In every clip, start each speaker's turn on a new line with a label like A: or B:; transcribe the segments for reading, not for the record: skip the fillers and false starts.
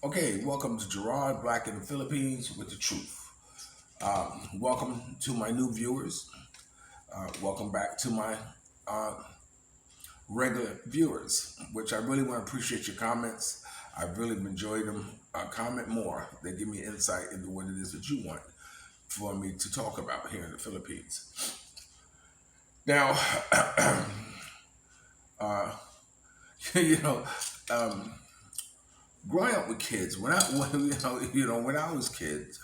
A: Okay, welcome to Gerard, Black in the Philippines with the truth. Welcome to my new viewers. Welcome back to my uh, regular viewers, which I really want to appreciate your comments. I've really enjoyed them. Comment more. They give me insight into what it is that you want for me to talk about here in the Philippines. Now, uh, you know, um, growing up with kids, when I, when I was kids,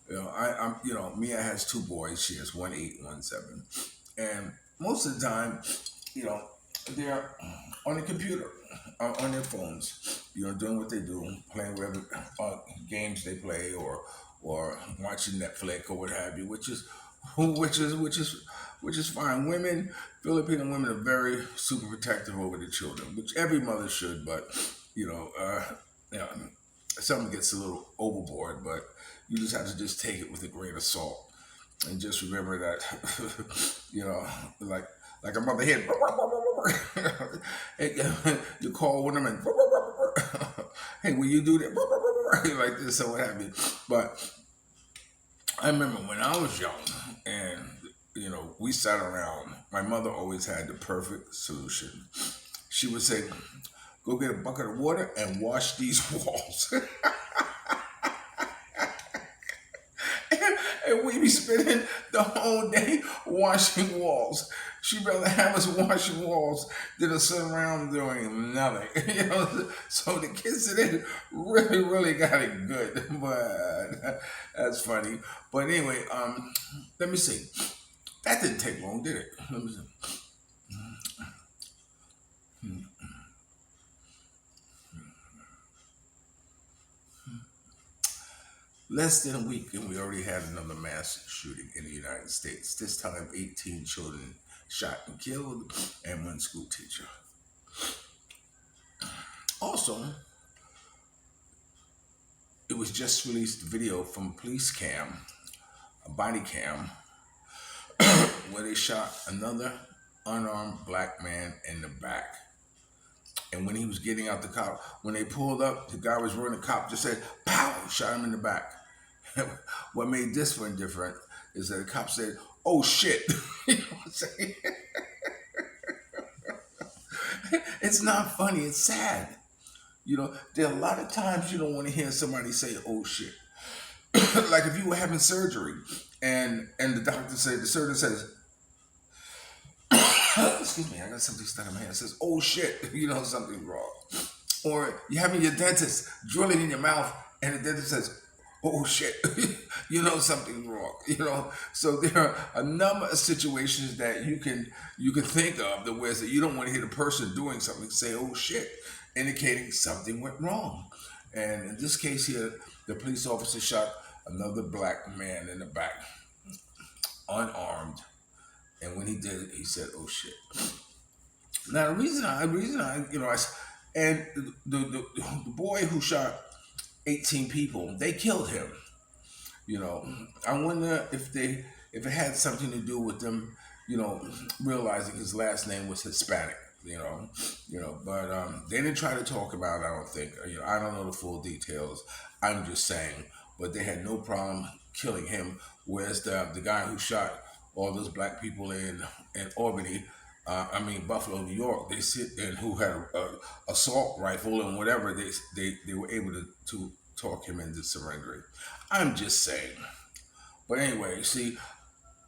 A: Mia has two boys. She has 1 8, 1 7, and most of the time, you know, they're on the computer, on their phones, doing what they do, playing whatever games they play, or watching Netflix or what have you, which is fine. Filipino women are very super protective over the children, which every mother should, but you know, uh, you know, something gets a little overboard, but you just have to just take it with a grain of salt and just remember that, like a mother hen. You call one of them and hey, will you do that like this or what have you? But I remember when I was young, and we sat around. My mother always had the perfect solution. She would say, "Go get a bucket of water and wash these walls." And we be spending the whole day washing walls. She'd rather have us washing walls than to sit around doing nothing. So the kids today really, really got it good. But that's funny. But anyway, let me see. That didn't take long, did it? Let me see. Less than a week, and we already had another mass shooting in the United States. This time, 18 children shot and killed, and one school teacher. Also, it was just released video from police cam, a body cam, where they shot another unarmed black man in the back. And when he was getting out the cop, when they pulled up, the guy was running. The cop just said, "Pow!" Shot him in the back. What made this one different is that the cop said, "Oh shit!" You know what I'm saying? It's not funny. It's sad. There are a lot of times you don't want to hear somebody say, "Oh shit." Like if you were having surgery, and the surgeon says, "Excuse me, I got something stuck in my hand." Says, "Oh shit," something's wrong. Or you're having your dentist drilling in your mouth, and the dentist says, "Oh shit," something's wrong. So there are a number of situations that you can think of the ways that you don't want to hear the person doing something say, "Oh shit," indicating something went wrong. And in this case here, the police officer shot another black man in the back, unarmed. And when he did it, he said, "Oh shit." Now and the boy who shot 18 people, they killed him. You know, I wonder if it had something to do with them, realizing his last name was Hispanic. But they didn't try to talk about it. I don't think. I don't know the full details. I'm just saying, but they had no problem killing him. Whereas the guy who shot all those black people in Albany, Buffalo, New York, they sit and who had a assault rifle and whatever, they were able to talk him into surrendering. I'm just saying. But anyway, see,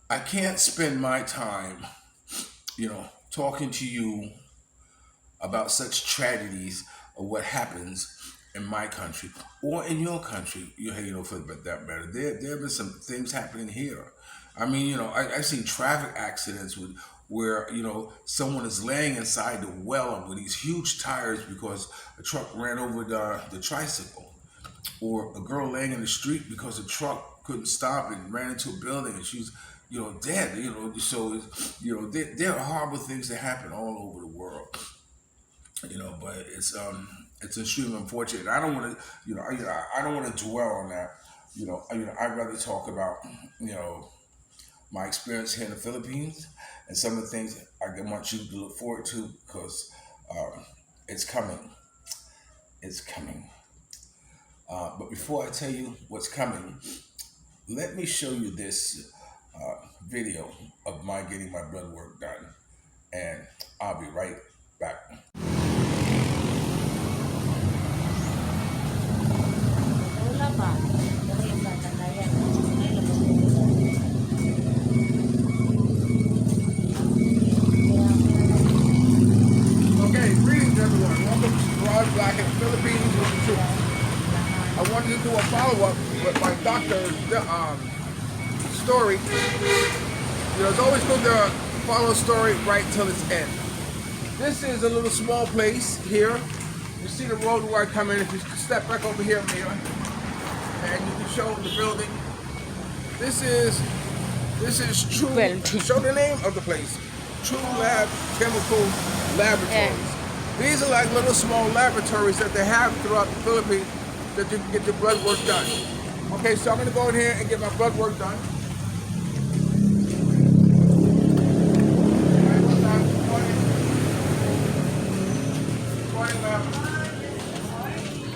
A: I can't spend my time, talking to you about such tragedies of what happens in my country or in your country. For that matter, there have been some things happening here. I seen traffic accidents where someone is laying inside the well with these huge tires because a truck ran over the tricycle, or a girl laying in the street because a truck couldn't stop and ran into a building and she's dead. There are horrible things that happen all over the world. But it's extremely unfortunate. I don't want to I don't want to dwell on that. I'd rather talk about my experience here in the Philippines and some of the things I want you to look forward to, because it's coming. It's coming. But before I tell you what's coming, let me show you this video of my getting my blood work done, and I'll be right back. Okay, greetings everyone. Welcome to Gerard Black and Philippines with the Truth. I wanted to do a follow-up with my doctor's story. You know, it's always good to follow a story right till its end. This is a little small place here. You see the road where I come in. If you step back over here, Mayor, and you can show the building. This is True. Show the name of the place. True Lab Chemical Laboratories. These are like little small laboratories that they have throughout the Philippines that you can get your blood work done. Okay, so I'm going to go in here and get my blood work done.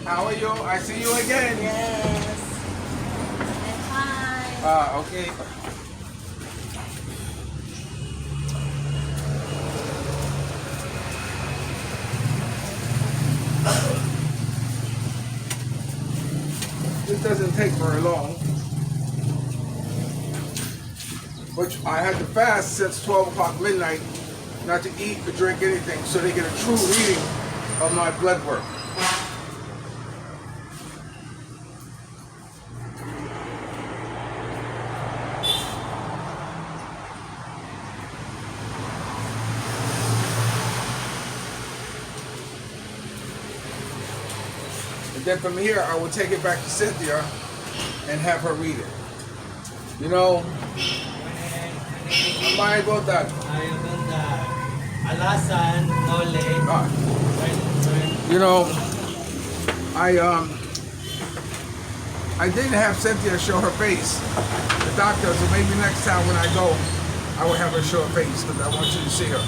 A: How are you? I see you again.
B: Yes. Hi.
A: Okay. This doesn't take very long. Which I had to fast since 12 o'clock midnight, not to eat or drink anything, so they get a true reading of my blood work. And then from here, I will take it back to Cynthia and have her read it. You know, my God,
C: Alasan, Nole.
A: you know, I didn't have Cynthia show her face, the doctor, so maybe next time when I go, I will have her show her face because I want you to see her.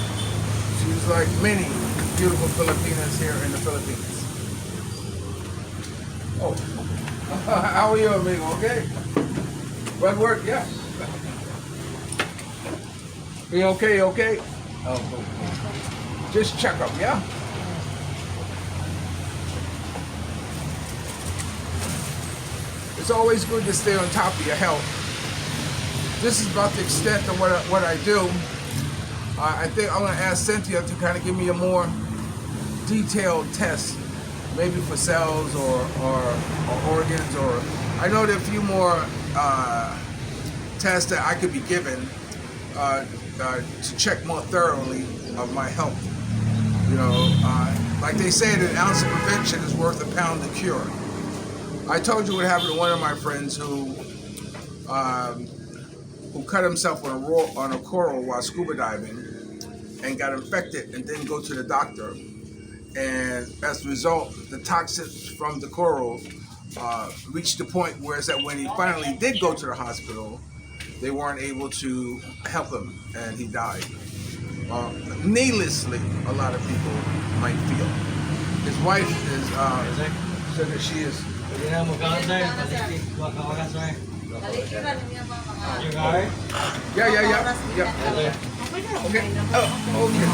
A: She's like many beautiful Filipinas here in the Philippines. Oh, how are you, amigo? Okay? Blood work, yeah. You okay? You okay? Oh, cool. Just check up, yeah? It's always good to stay on top of your health. This is about the extent of what I do. I think I'm going to ask Cynthia to kind of give me a more detailed test, maybe for cells or organs, or I know there are a few more tests that I could be given to check more thoroughly of my health. You know, like they say, that an ounce of prevention is worth a pound of cure. I told you what happened to one of my friends who cut himself on a coral while scuba diving and got infected and didn't go to the doctor. And as a result, the toxins from the coral reached the point where it's that when he finally did go to the hospital, they weren't able to help him, and he died. Needlessly, a lot of people might feel. His wife is said that she is. Yeah. Okay. Oh, okay.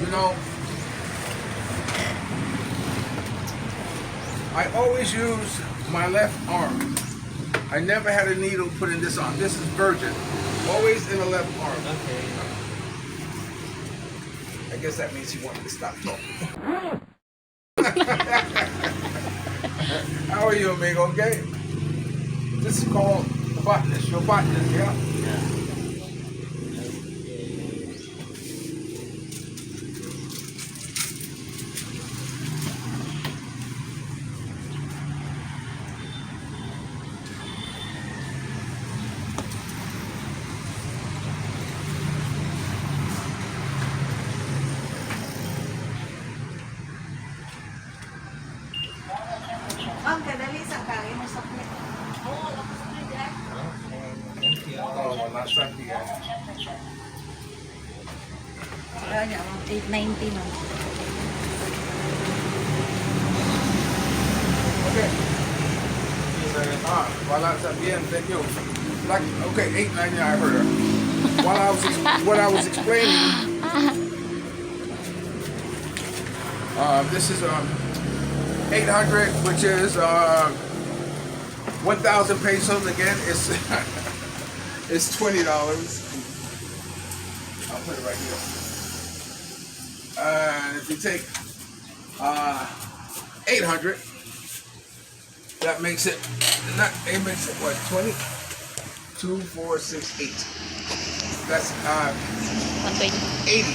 A: You know, I always use my left arm. I never had a needle put in this arm. This is virgin. Always in the left arm.
C: Okay.
A: I guess that means he wanted to stop talking. How are you, amigo? Okay? This is called the botanist. Your botanist, yeah?
C: Yeah.
B: Ma'am, kadali sa kaya mo sakit. Oo, sakit eh.
C: Thank you.
A: Oh, wala sakit yan.
C: niya, 890 no.
A: Okay. Voila, bien, thank you. Like, okay, 8.99, I heard her. What I was explaining, this is 800, which is 1,000 pesos. Again, it's it's $20. I'll put it right here. And if you take 800, that makes it what, 20? 2, 4, 6, 8. That's
C: 120.
A: 80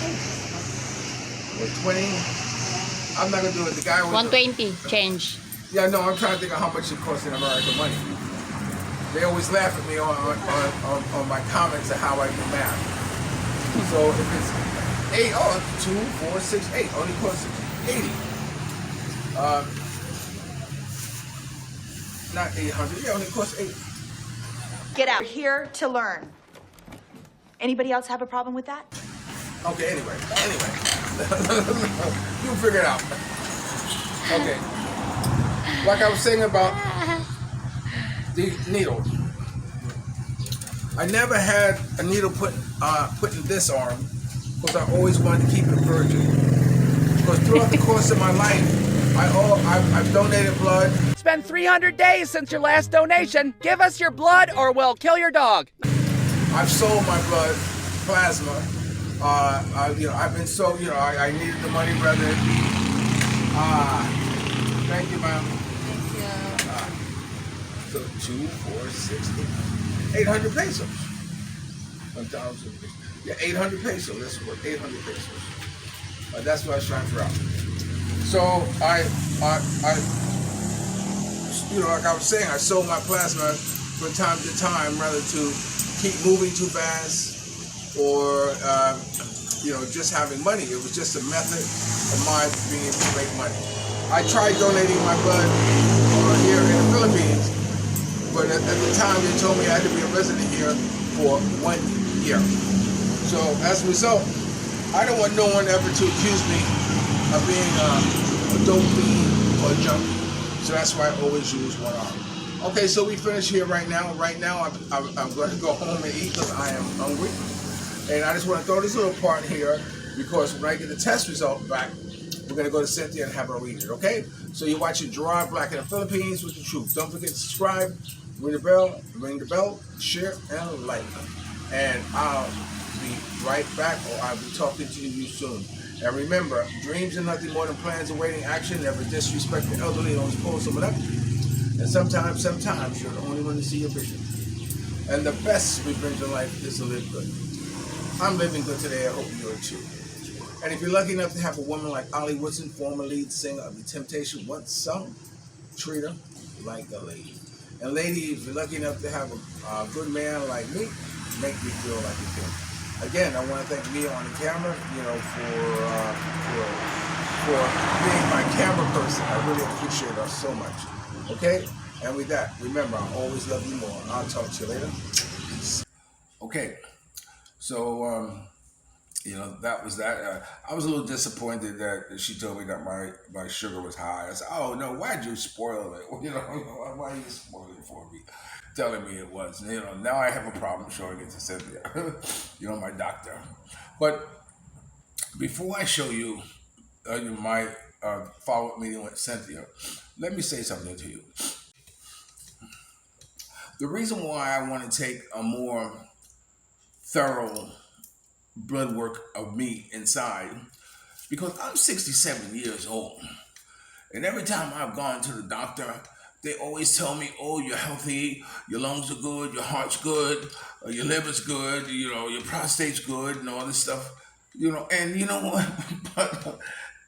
A: or 20. I'm not gonna do it. The guy was
C: 120 change.
A: Yeah, no, I'm trying to think of how much it costs in American money. They always laugh at me on my comments of how I do math. So if it's 8, 2, 4, 6, 8 only costs 80. Not 800. Yeah, only costs 80.
D: Get out. We're here to learn. Anybody else have a problem with that?
A: Okay, anyway. You figure it out. Okay. Like I was saying about the needle. I never had a needle put in this arm because I always wanted to keep it virgin. Because throughout the course of my life, I've donated blood.
E: It's been 300 days since your last donation. Give us your blood or we'll kill your dog.
A: I've sold my blood, plasma. I've been so, I needed the money rather. Thank you, ma'am. So 2, 4, 6, 8. 800 pesos. 1,000. Yeah, 800 pesos. That's what 800 pesos. That's what I was trying to figure out. So I like I was saying, I sold my plasma from time to time rather to keep moving too fast or just having money. It was just a method of my being able to make money. I tried donating my blood here in the Philippines, but at the time they told me I had to be a resident here for 1 year. So as a result, I don't want no one ever to accuse me of being a dope fiend or a junkie. So that's why I always use one arm. Okay, so we finish here right now. Right now, I'm going to go home and eat because I am hungry. And I just want to throw this little part here because when I get the test result back, we're going to go to Cynthia and have her read it, okay? So you're watching Gerard Black in the Philippines with the truth. Don't forget to subscribe, ring the bell, share, and like. And I'll be right back, or I'll be talking to you soon. And remember, dreams are nothing more than plans awaiting action. Never disrespect the elderly, always pull someone up. And sometimes you're the only one to see your vision. And the best revenge in life is to live good. I'm living good today. I hope you are too. And if you're lucky enough to have a woman like Ollie Woodson, former lead singer of The Temptation, once sung, treat her like a lady. And lady, if you're lucky enough to have a good man like me, make me feel like a king. Again, I want to thank Mia on the camera, for being my camera person. I really appreciate her so much. Okay? And with that, remember, I always love you more. I'll talk to you later. Okay. So, that was that. I was a little disappointed that she told me that my sugar was high. I said, oh, no, why'd you spoil it? Why you spoil it for me? Telling me it was. Now I have a problem showing it to Cynthia, my doctor. But before I show you my follow-up meeting with Cynthia, let me say something to you. The reason why I want to take a more thorough blood work of me inside, because I'm 67 years old, and every time I've gone to the doctor, they always tell me, oh, you're healthy, your lungs are good, your heart's good, your liver's good, your prostate's good, and all this stuff, and you know what? But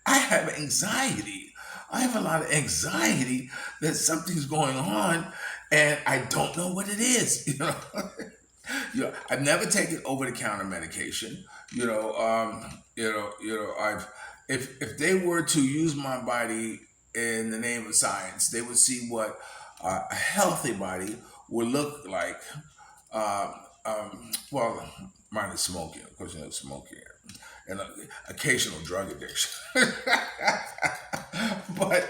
A: I have anxiety. I have a lot of anxiety that something's going on, and I don't know what it is, I've never taken over-the-counter medication. If they were to use my body in the name of science, they would see what a healthy body would look like. Minus smoking, of course, smoking. and occasional drug addiction. but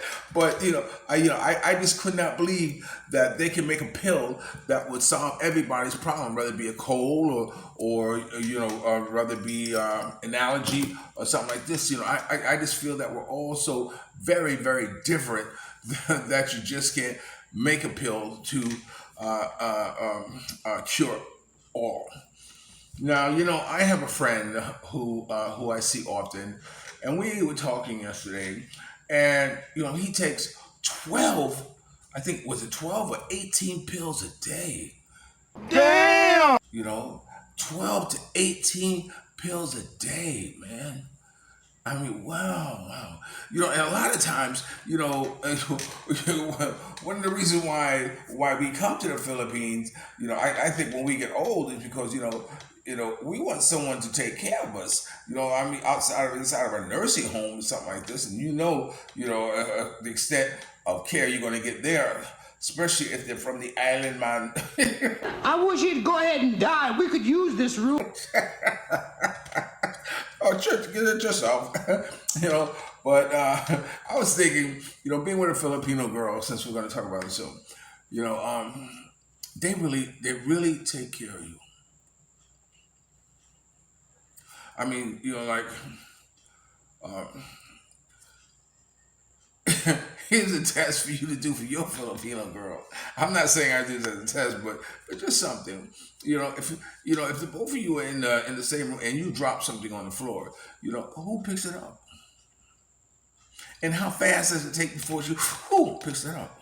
A: I just could not believe that they can make a pill that would solve everybody's problem, whether it be a cold or rather be an allergy or something like this. I just feel that we're all so very, very different that you just can't make a pill to cure all. Now, I have a friend who I see often, and we were talking yesterday, and he takes 12, I think, was it 12 or 18 pills a day? Damn! 12 to 18 pills a day, man. I mean, wow. And a lot of times, one of the reasons why we come to the Philippines, I think when we get old is because, we want someone to take care of us. Inside of a nursing home or something like this, and the extent of care you're going to get there, especially if they're from the island, man.
F: I wish he'd go ahead and die. We could use this room.
A: Oh, get it yourself, But I was thinking, being with a Filipino girl, since we're going to talk about it soon, they really take care of you. I mean, here's a test for you to do for your Filipino girl. I'm not saying I did it as a test, but just something. If the both of you are in the same room and you drop something on the floor, who picks it up? And how fast does it take before who picks it up?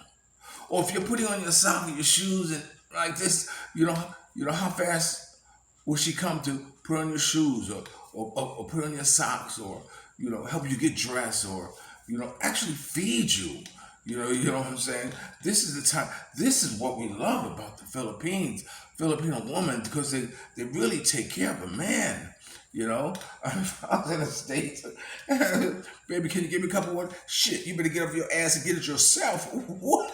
A: Or if you're putting on your sock and your shoes and like this, how fast will she come to put on your shoes or put on your socks or help you get dressed or actually feed you. You know what I'm saying? This is the time. This is what we love about the Filipino woman, because they really take care of a man. I was in the States. Baby, can you give me a cup of water? Shit, you better get off your ass and get it yourself. What?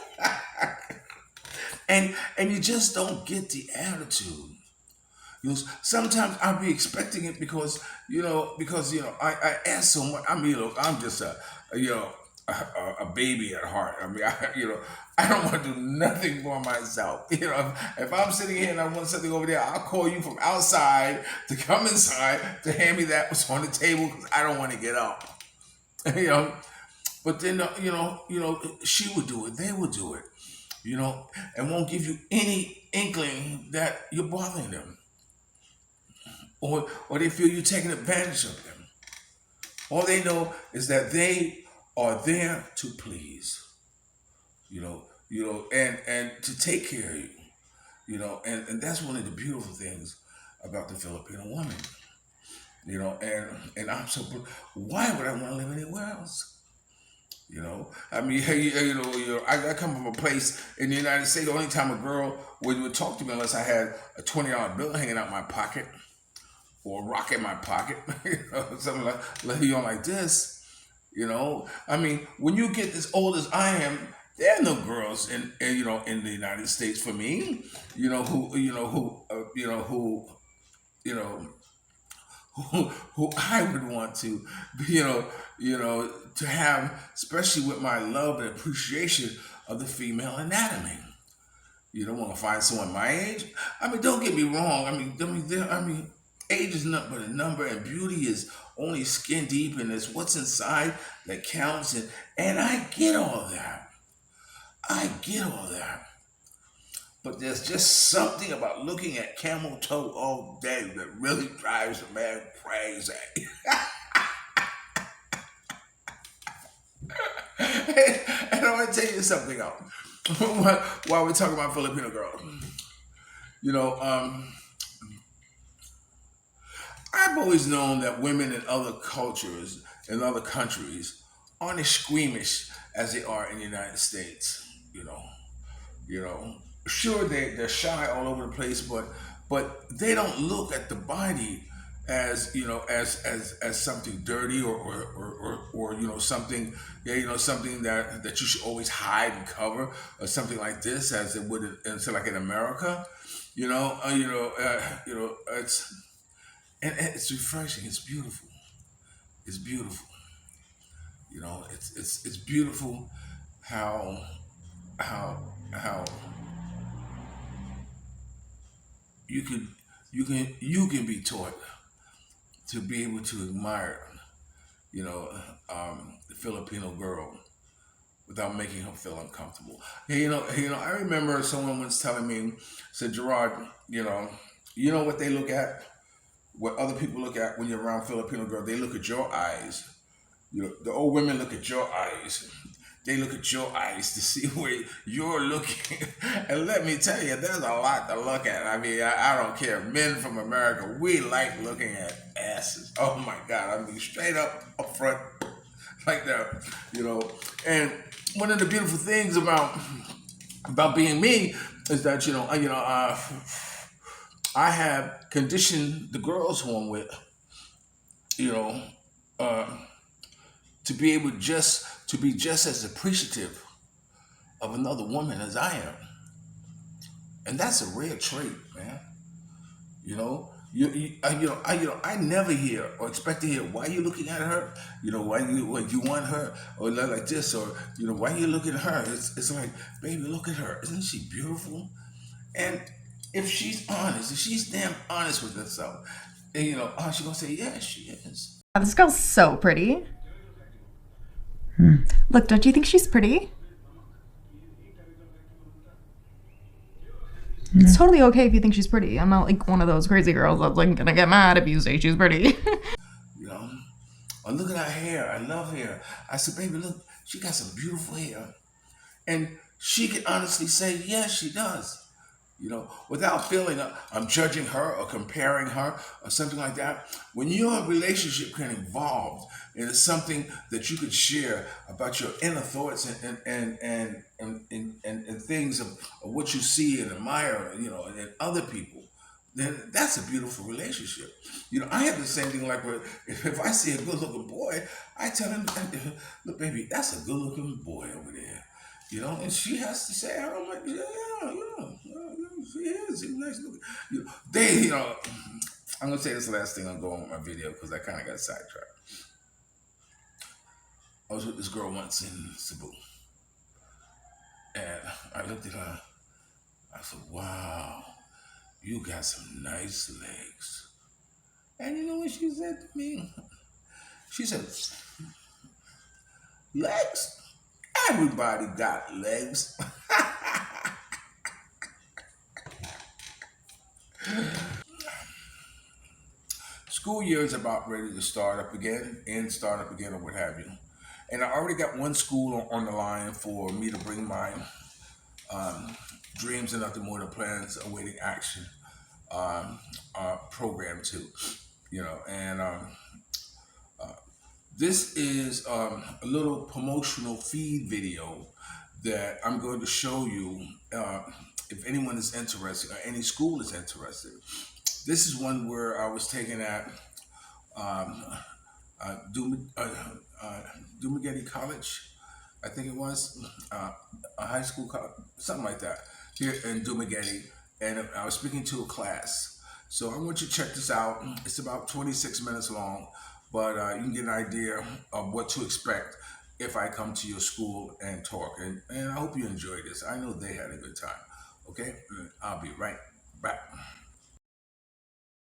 A: and you just don't get the attitude. Sometimes I'll be expecting it because I ask so much. I mean, look, I'm just a baby at heart. I mean, I don't want to do nothing for myself. If I'm sitting here and I want something over there, I'll call you from outside to come inside to hand me that what's on the table because I don't want to get up. But then she would do it. They would do it. And won't give you any inkling that you're bothering them. Or they feel you're taking advantage of them. All they know is that they are there to please, and to take care of you, and that's one of the beautiful things about the Filipino woman, and I'm so, why would I want to live anywhere else? I mean, I come from a place in the United States. The only time a girl would talk to me unless I had a $20 bill hanging out my pocket, or a rock in my pocket, something like this. I mean, when you get as old as I am, there are no girls in the United States for me, who I would want to, to have, especially with my love and appreciation of the female anatomy. You don't want to find someone my age. I mean, don't get me wrong. I mean, age is not but a number, and beauty is only skin deep, and it's what's inside that counts. And I get all that. But there's just something about looking at camel toe all day that really drives a man crazy. And I want to tell you something else. While we're talking about Filipino girls, I've always known that women in other cultures, in other countries, aren't as squeamish as they are in the United States. Sure, they're shy all over the place, but they don't look at the body as as something dirty or something something that you should always hide and cover, or something like this, as it would like in America. It's refreshing. It's beautiful. is beautiful. You know, it's beautiful how you can be taught to be able to admire, you know, the Filipino girl without making her feel uncomfortable. Hey, I remember someone once telling me, said, Gerard, you know what they look at, what other people look at when you're around Filipino girl, they look at your eyes. You know, the old women look at your eyes. They look at your eyes to see where you're looking. And let me tell you, there's a lot to look at. I mean, I don't care. Men from America, we like looking at asses. Oh my God. I mean, straight up front like that, you know. And one of the beautiful things about being me is that, I have conditioned the girls who I'm with, to be able to be just as appreciative of another woman as I am. And that's a rare trait, man. I never hear or expect to hear, why you looking at her? Why you want her? Or like this, or, why you looking at her? It's like, baby, look at her. Isn't she beautiful? And if she's honest, if she's damn honest with herself, and, she's gonna say, yeah, she is.
G: This girl's so pretty. Look, don't you think she's pretty? It's totally okay if you think she's pretty. I'm not like one of those crazy girls that's like gonna get mad if you say she's pretty.
A: Or look at her hair. I love hair. I said, baby, look, she got some beautiful hair. And she can honestly say, yes, she does. Without feeling I'm judging her or comparing her or something like that. When your relationship can evolve into something that you could share about your inner thoughts and things of what you see and admire, and in other people, then that's a beautiful relationship. I have the same thing, like where if I see a good looking boy, I tell him, look, baby, that's a good looking boy over there. And she has to say, I'm like, yeah, she is. She's nice looking. I'm gonna say this last thing I'm going with my video because I kind of got sidetracked. I was with this girl once in Cebu, and I looked at her. I said, "Wow, you got some nice legs." And you know what she said to me? She said, "Legs? Everybody got legs." School year is about ready to start up again, or what have you. And I already got one school on the line for me to bring my dreams and nothing more than plans awaiting action program to, and this is a little promotional feed video that I'm going to show you if anyone is interested or any school is interested. This is one where I was taken at Dedicaated College, I think it was, a high school college, something like that, here in Dedicaated, and I was speaking to a class. So I want you to check this out. It's about 26 minutes long, but you can get an idea of what to expect if I come to your school and talk. And I hope you enjoy this. I know they had a good time. Okay? I'll be right back.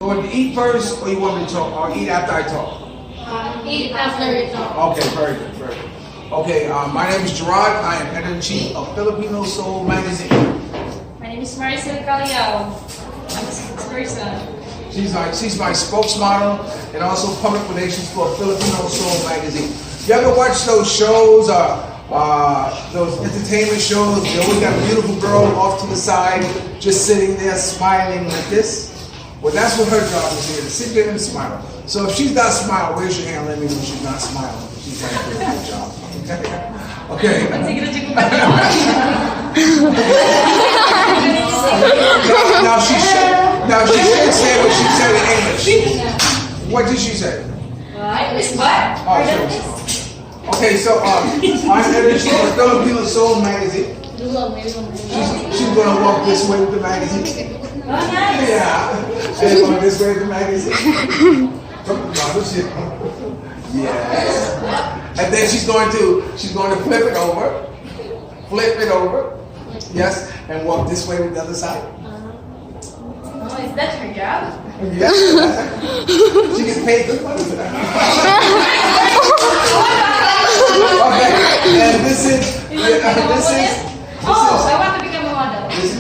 F: You want to eat first, or you want me to talk, or eat after I talk?
H: Eat after you talk.
F: Okay, very good, very good. Okay, my name is Gerard. I am editor-in-chief of Filipino Soul Magazine.
H: My name is Maricel Caliao. I'm a spokesperson.
F: She's my spokesmodel and also public relations for Filipino Soul Magazine. You ever watch those shows, those entertainment shows? They always got a beautiful girl off to the side, just sitting there smiling like this. Well, that's what her job is here, to sit there and smile. So if she's not smiling, raise your hand, let me know she's not smiling. She's not doing a good job. Okay. Now she should say what she said in English. What did she say? Oh, sure. Okay, so I'm editor of Filipino Soul Magazine. She's gonna walk this way with the magazine. Yeah. And going this way with the magazine. Yes. And then she's going to flip it over. Flip it over. Yes. And walk this way with the other side.
H: Oh, is that her job?
F: Yes. She gets paid good money for that. Okay. And this is.
H: Oh, I want to become a model.
F: This is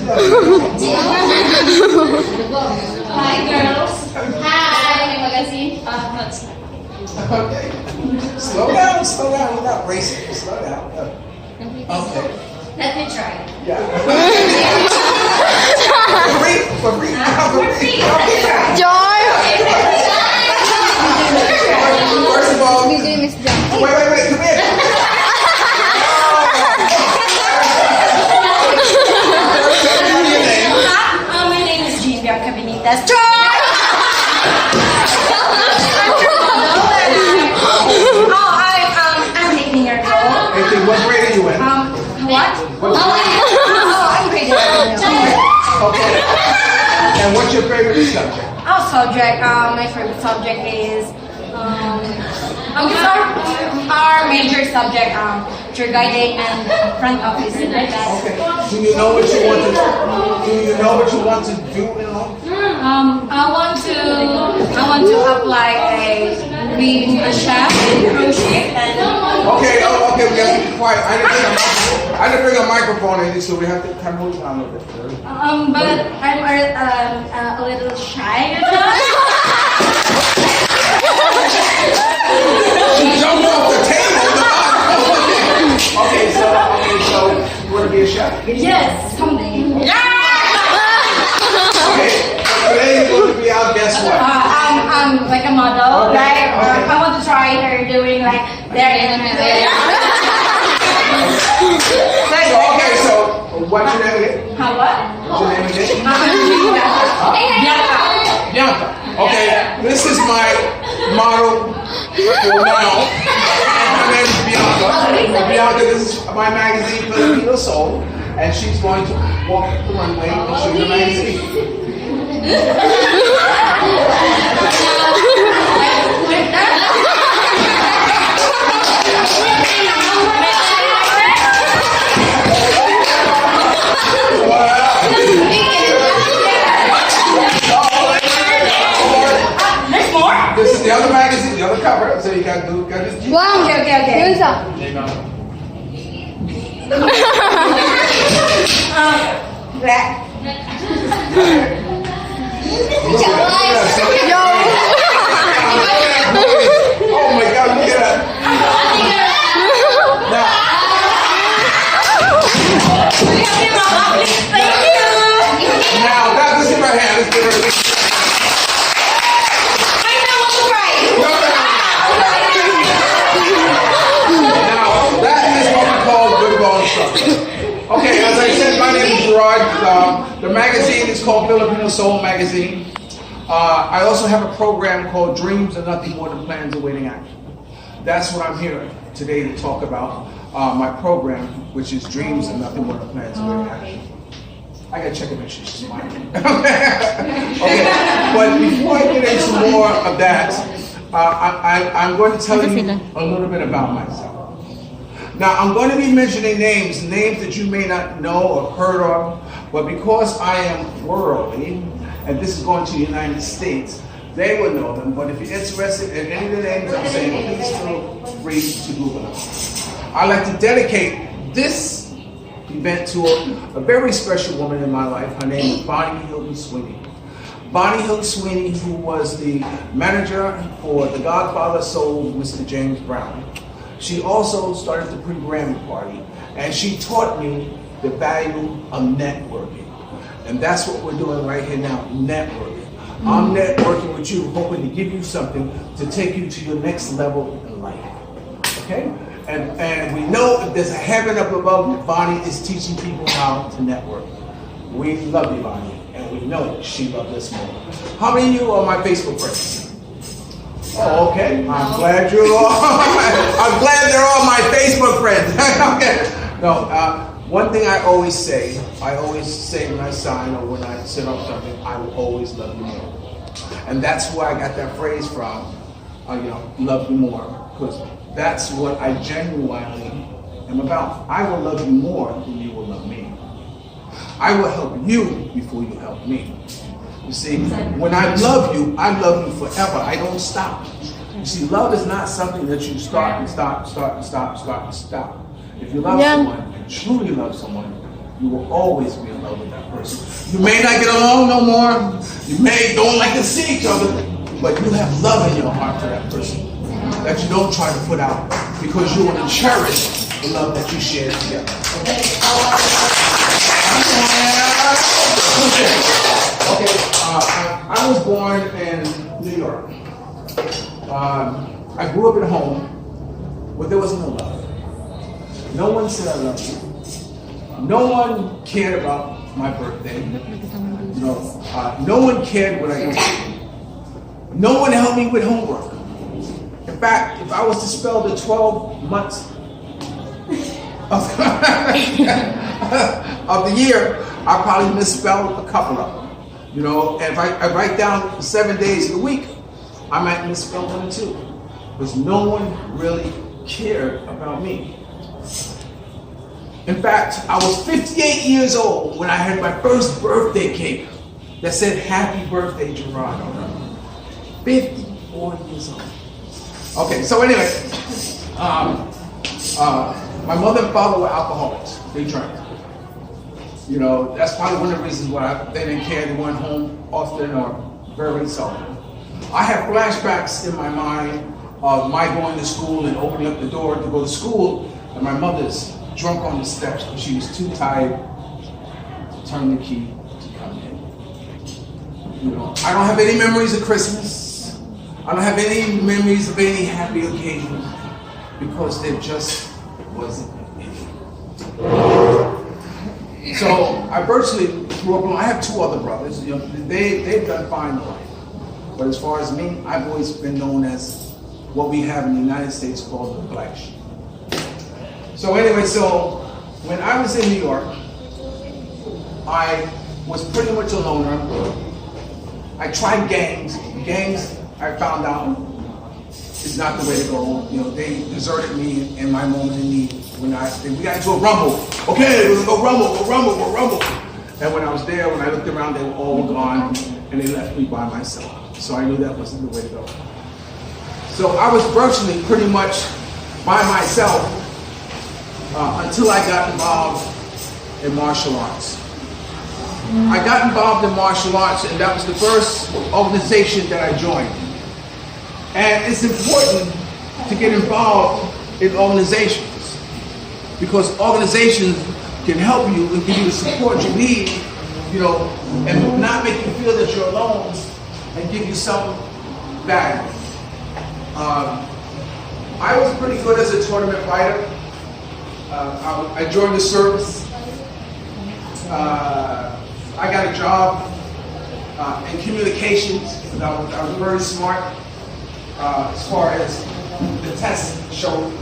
H: Hi, girls. Hi, magazine.
F: okay. Slow down. You're not racing. Slow down. Okay.
H: Let me try.
F: Yeah. For free.
G: Joy!
F: First of all, wait, come here.
H: My name is Gerard. I'm 18 years old.
F: Okay, what grade are you in?
H: What? I'm grade 11.
F: Okay. And what's your favorite subject?
H: Subject. My favorite subject is our major subject, tour guiding and front office. Like that.
F: Okay. Do you know what you want to do? Do you know what you want to do in life?
H: I want to apply being a chef in cruise ship and.
F: Okay, we have to be quiet. I didn't bring a microphone in, so we have to kind of move down a little bit.
H: But I'm a little shy.
F: She jumped off the table. Okay, so you want to be a chef?
H: Yes, someday.
F: Okay, so today you're going to be our guest what?
H: I'm like a model.
F: Okay,
H: Like
F: okay.
H: I want to try her doing like there and there.
F: So what's your name again?
H: How what?
F: What's your name again?
H: Bianca.
F: Bianca. Okay, this is my model for now. Her name is Bianca. Bianca, this is my magazine, Filipino Soul, and she's going to walk the runway and show the magazine.
H: There's more?
F: This is the other magazine, the other cover, so you got to just keep.
H: Wow. Okay. Black.
F: Oh my God, look at that. Now, this is my hand. Let's give her a big. Now, that is what we call good bone structure. Okay, as I said, my name is Gerard. The magazine is called Filipino Soul Magazine. I also have a program called Dreams Are Nothing More Than Plans Awaiting Action. That's what I'm here today to talk about, my program, which is Dreams Are Nothing More Than Plans Awaiting Action. I gotta check and make sure she's smiling. Okay, but before I get into more of that, I'm going to tell you a little bit about myself. Now, I'm going to be mentioning names that you may not know or heard of, but because I am worldly, and this is going to the United States, they will know them. But if you're interested in any of the names I'm saying, please feel free to Google them. I'd like to dedicate this event to a very special woman in my life. Her name is Vonney Sweeney. Vonney Sweeney, who was the manager for The Godfather Soul, Mr. James Brown. She also started the pre-Grammy party, and she taught me the value of networking. And that's what we're doing right here now, networking. I'm networking with you, hoping to give you something to take you to your next level in life. Okay? And we know if there's a heaven up above, Vonney is teaching people how to network. We love you, Vonney, and we know she loves us more. How many of you are my Facebook friends? Oh, okay. I'm glad you're all. I'm glad they're all my Facebook friends. Okay. No, one thing I always say when I sign or when I sit on something, I will always love you more. And that's where I got that phrase from. love you more, because that's what I genuinely am about. I will love you more than you will love me. I will help you before you help me. You see, when I love you forever. I don't stop. You see, love is not something that you start and stop, start and stop, start and stop. If you love someone and truly love someone, you will always be in love with that person. You may not get along no more. You may don't like to see each other, but you have love in your heart for that person that you don't try to put out, because you want to cherish the love that you share together. I was born in New York. I grew up at home where there was no love. No one said I love you. No one cared about my birthday. No one cared what I did. No one helped me with homework. In fact, if I was to spell the 12 months of the year, I probably misspelled a couple of them. And if I write down 7 days of the week, I might misspell 1 or 2. Because no one really cared about me. In fact, I was 58 years old when I had my first birthday cake that said, "Happy birthday, Gerard." 54 years old. Okay, so anyway, my mother and father were alcoholics. They drank. That's probably one of the reasons why they didn't care. They weren't home often or very seldom. I have flashbacks in my mind of my going to school and opening up the door to go to school, and my mother's drunk on the steps because she was too tired to turn the key to come in. I don't have any memories of Christmas. I don't have any memories of any happy occasions because there just wasn't any. So I virtually grew up alone. I have 2 other brothers. They've done fine in life. But as far as me, I've always been known as what we have in the United States called the black sheep. So anyway, when I was in New York, I was pretty much a loner. I tried gangs. Gangs, I found out, is not the way to go. They deserted me in my moment of need when we got into a rumble. Okay, we're gonna go rumble. And when I was there, when I looked around, they were all gone, and they left me by myself. So I knew that wasn't the way to go. So I was virtually pretty much by myself until I got involved in martial arts. I got involved in martial arts, and that was the first organization that I joined. And it's important to get involved in organizations because organizations can help you and give you the support you need, and not make you feel that you're alone and give you some value. I was pretty good as a tournament fighter. I joined the service. I got a job in communications. I was very smart as far as the tests showed.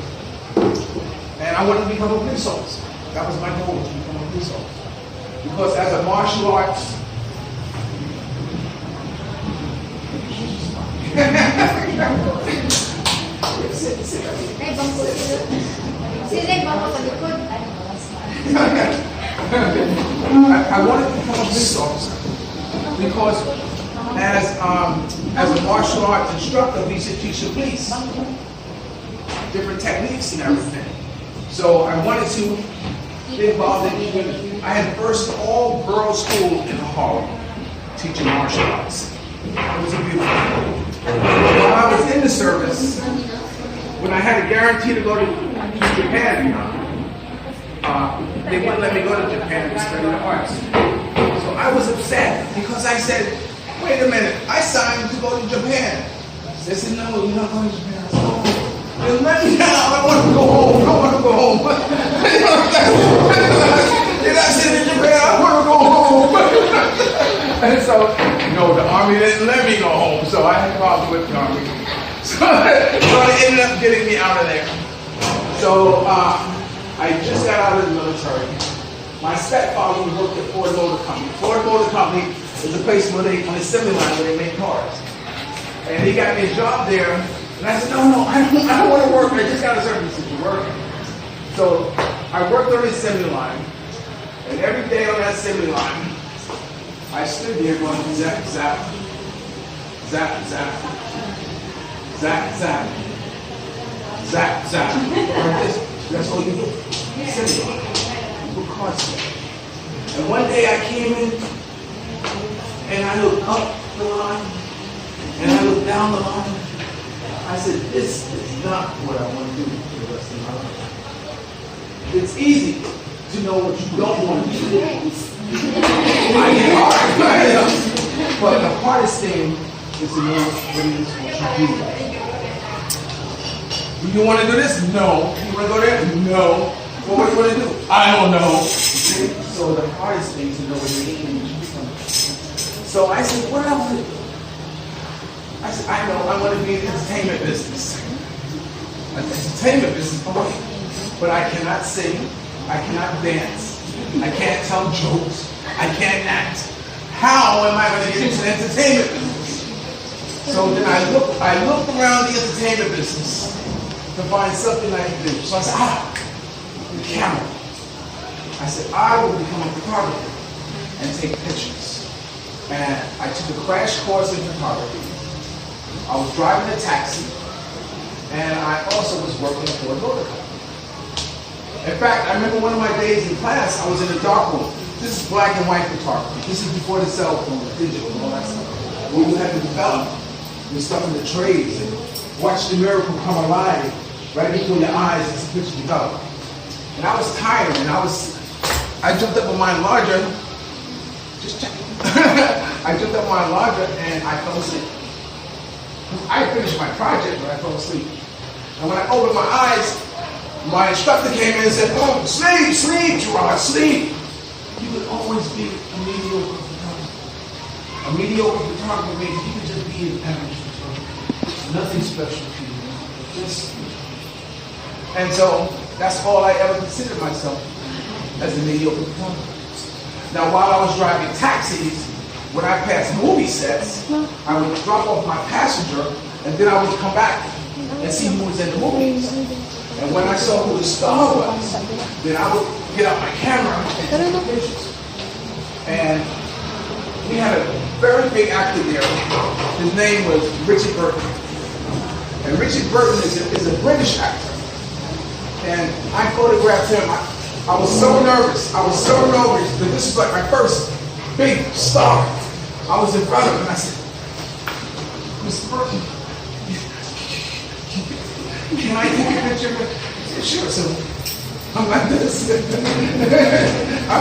F: And I wanted to become a police officer. That was my goal, to become a police officer. Because as a martial arts, I wanted to become a police officer because as a martial arts instructor, we should teach the police different techniques and everything. So I wanted to be involved in community. I had the first all-girls school in Harlem teaching martial arts. It was a beautiful thing. While I was in the service, when I had a guarantee to go to Japan, they wouldn't let me go to Japan to study the arts. So I was upset because I said, wait a minute, I signed to go to Japan. They said, no, you're not going to Japan. I said, oh, then let me out. I want to go home. I want to go home. You're not sitting in Japan. I want to go home. And so, the Army didn't let me go home. So I had problems with the Army. So they ended up getting me out of there. So I just got out of the military. My stepfather worked at Ford Motor Company. Ford Motor Company is a place where on the assembly line where they make cars. And he got me a job there And I said, no, I don't want to work. I just got a service to work. So I worked on the assembly line. And every day on that assembly line, I stood there going zap, zap, zap, zap, zap, zap, zap, zap. Like this. That's all you do. Assembly line. You put cards there. And one day I came in and I looked up the line and I looked down the line. I said, this is not what I want to do for the rest of my life. It's easy to know what you don't want to do. I get hard, right? But the hardest thing is to know what it is what you do. Do you want to do this? No. You want to go there? No. Well, what do you want to do? I don't know. So the hardest thing is to know what it is. So I said, what else? I said, I know, I want to be in the entertainment business. An entertainment business, but I cannot sing, I cannot dance, I can't tell jokes, I can't act. How am I going to get into the entertainment business? So then I looked around the entertainment business to find something I could do. So I said, the camera. I said, I will become a photographer and take pictures. And I took a crash course in photography. I was driving a taxi, and I also was working for a motor company. In fact, I remember one of my days in class, I was in a dark room. This is black and white photography. This is before the cell phone, the digital, and all that stuff. Where you have to develop your stuff in the trades and watch the miracle come alive right before your eyes as the picture developed. And I was tired, and I jumped up on my enlarger, just checking. I jumped up on my enlarger, and I fell asleep. I finished my project, but I fell asleep. And when I opened my eyes, my instructor came in and said, oh, sleep, sleep, Gerard, sleep. You could always be a mediocre photographer. A mediocre photographer means you could just be an average photographer. Nothing special to you. Just. And so that's all I ever considered myself, as a mediocre photographer. Now, while I was driving taxis, when I passed movie sets, I would drop off my passenger, and then I would come back and see who was in the movies. And when I saw who the star was, then I would get out my camera and take pictures. And we had a very big actor there. His name was Richard Burton. And Richard Burton is a British actor. And I photographed him. I was so nervous. But this was like my first big star. I was in front of him and I said, Mr. Burton, can I take a picture? He said, sure. So I'm like this. I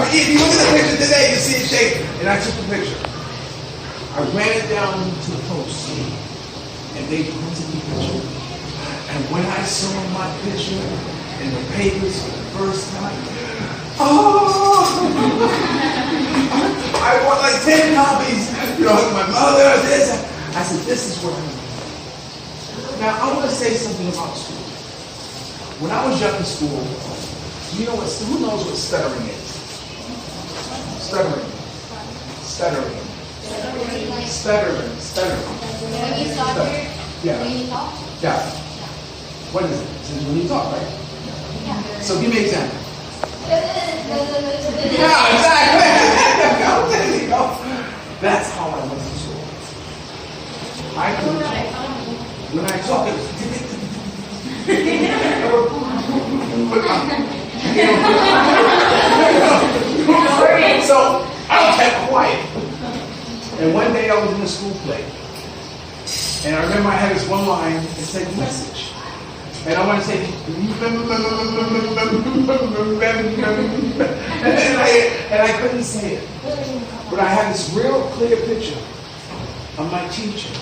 F: mean, if you look at the picture today, you see it shaking. And I took the picture. I ran it down to the post and they printed the picture. And when I saw my picture in the papers for the first time, I bought like 10 copies, my mother, this. I said, this is what I want. Now, I want to say something about school. When I was young in school, who knows what stuttering is? Stuttering.
H: When you stutter,
F: Yeah.
H: when you talk?
F: Yeah. What is it? It's when you talk, right?
H: Yeah.
F: So give me an example. Yeah, exactly. There you go. That's how I went to school. When I talk, so I kept quiet. And one day I was in a school play, and I remember I had this one line that said message. And I want to say, and I couldn't say it. But I had this real clear picture of my teacher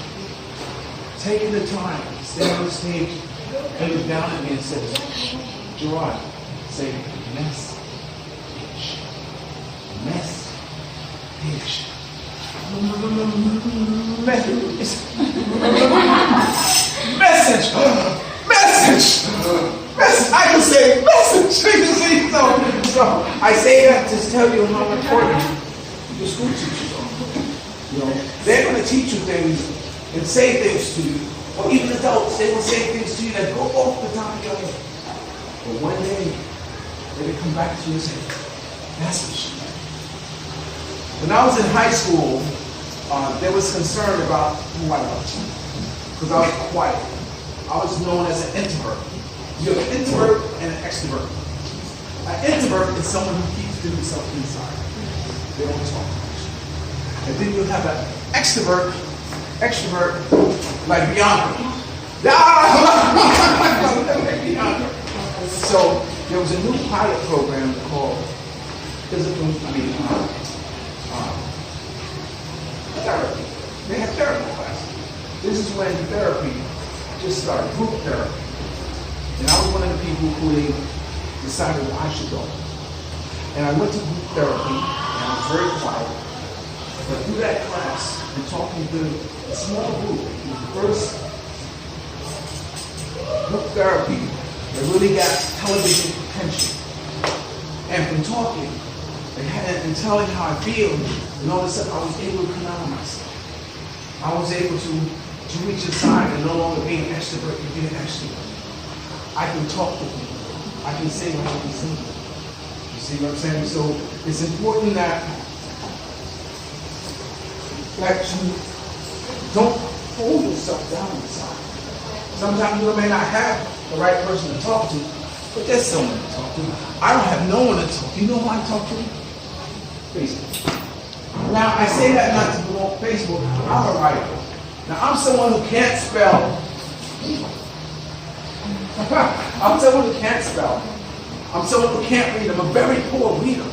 F: taking the time to stand on the stage and look down at me and said, Gerard, say message. I can say message. So I say that to tell you how important your school teachers are. They're going to teach you things and say things to you or even adults, they will say things to you that go off the top of your head. But one day, they will come back to you and say, that's what she meant. When I was in high school, there was concern about who I was, because I was quiet. I was known as an introvert. You have an introvert and an extrovert. An introvert is someone who keeps to himself inside. They don't talk much. And then you have an extrovert like Bianca. So there was a new pilot program called therapy. They had therapy classes. This is when therapy just started, group therapy. And I was one of the people who they decided I should go. And I went to group therapy, and I was very quiet. But through that class, and talking to a small group, it was the first group therapy that really got television attention. And from talking, and telling how I feel, and all this stuff, I was able to come out of myself. I was able to reach inside and no longer be an extrovert and be an extrovert. I can talk to people. I can say what I can say. You see what I'm saying? So it's important that you don't hold yourself down inside. Sometimes you may not have the right person to talk to, but there's someone to talk to. I don't have no one to talk to. You know who I talk to? Facebook. Now, I say that not to promote Facebook. I'm a writer. Now, I'm someone who can't spell. I'm someone who can't spell. I'm someone who can't read. I'm a very poor reader.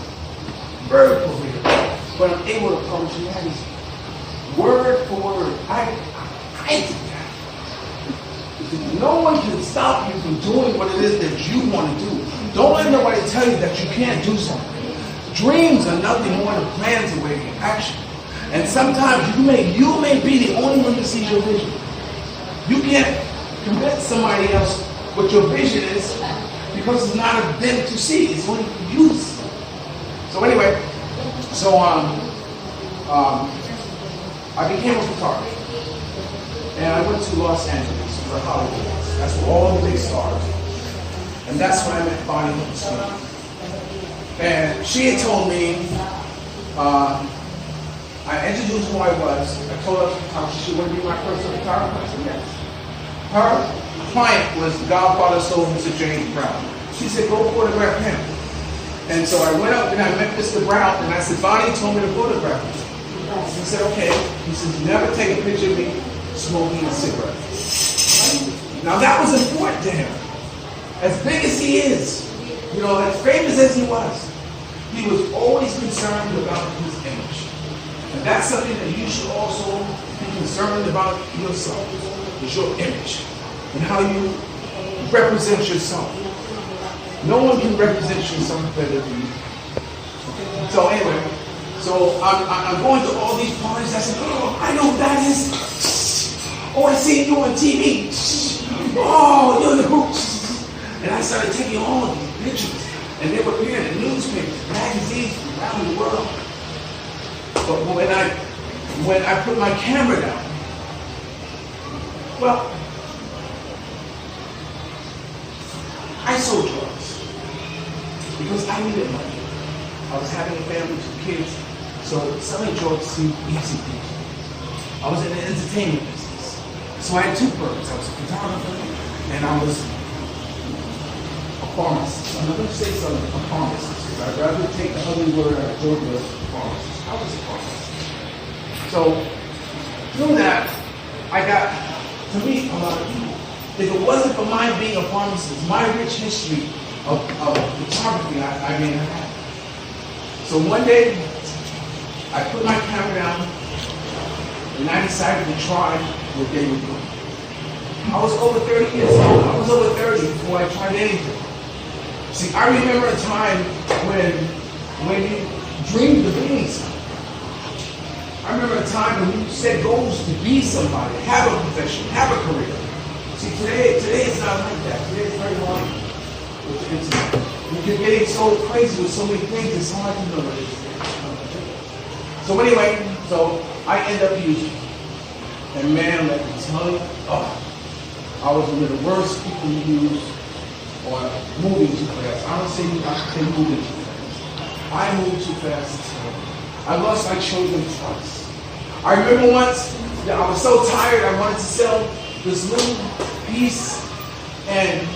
F: Very poor reader. But I'm able to publish a magazine. Word for word. I do that. Because no one can stop you from doing what it is that you want to do. Don't let nobody tell you that you can't do something. Dreams are nothing more than plans awaiting action. And sometimes you may be the only one that sees your vision. You can't convince somebody else what your vision is because it's not a them to see. It's only for you to see. So anyway, I became a photographer. And I went to Los Angeles for Hollywood. That's where all the big stars. And that's when I met Vonney and Sweeney. And she had told me, I introduced who I was. I told her how she wanted to be my personal photographer. I said yes. Her client was the Godfather soul, Mr. James Brown. She said, go photograph him. And so I went up and I met Mr. Brown and I said, Vonney told me to photograph him. He said, okay. He said, never take a picture of me smoking a cigarette. Now that was important to him. As big as he is, as famous as he was always concerned about his image. And that's something that you should also be concerned about yourself, is your image and how you represent yourself. No one can represent yourself better than you. So anyway, I'm going to all these parties. I said, oh, I know who that is. Oh, I seen you on TV. Oh, you're in the group. And I started taking all of these pictures. And they were appearing in newspapers, magazines from around the world. But when I put my camera down, well, I sold drugs because I needed money. I was having a family, 2 kids, so selling drugs seemed easy to me. I was in the entertainment business, so I had 2 birds. I was a photographer and I was a pharmacist. I'm not going to say something, a pharmacist, because I'd rather take the ugly word out of Georgia, pharmacist. I was a pharmacist. So, through that, I got to meet a lot of people. If it wasn't for my being a pharmacist, my rich history of photography, I may not have. So one day, I put my camera down, and I decided to try what they were doing. I was over 30 years old. I was over 30 before I tried anything. See, I remember a time when you dreamed of being something. I remember a time when you set goals to be somebody, have a profession, have a career. See, today it's not like that. Today it's very hard with the internet. You're getting so crazy with so many things, it's hard to know what it is. So anyway, I end up using it. And man, let me tell you, I was one of the worst people to use on moving too fast. I don't say moving too fast. I moved too fast. I lost my children twice. I remember once that I was so tired I wanted to sell this little piece, and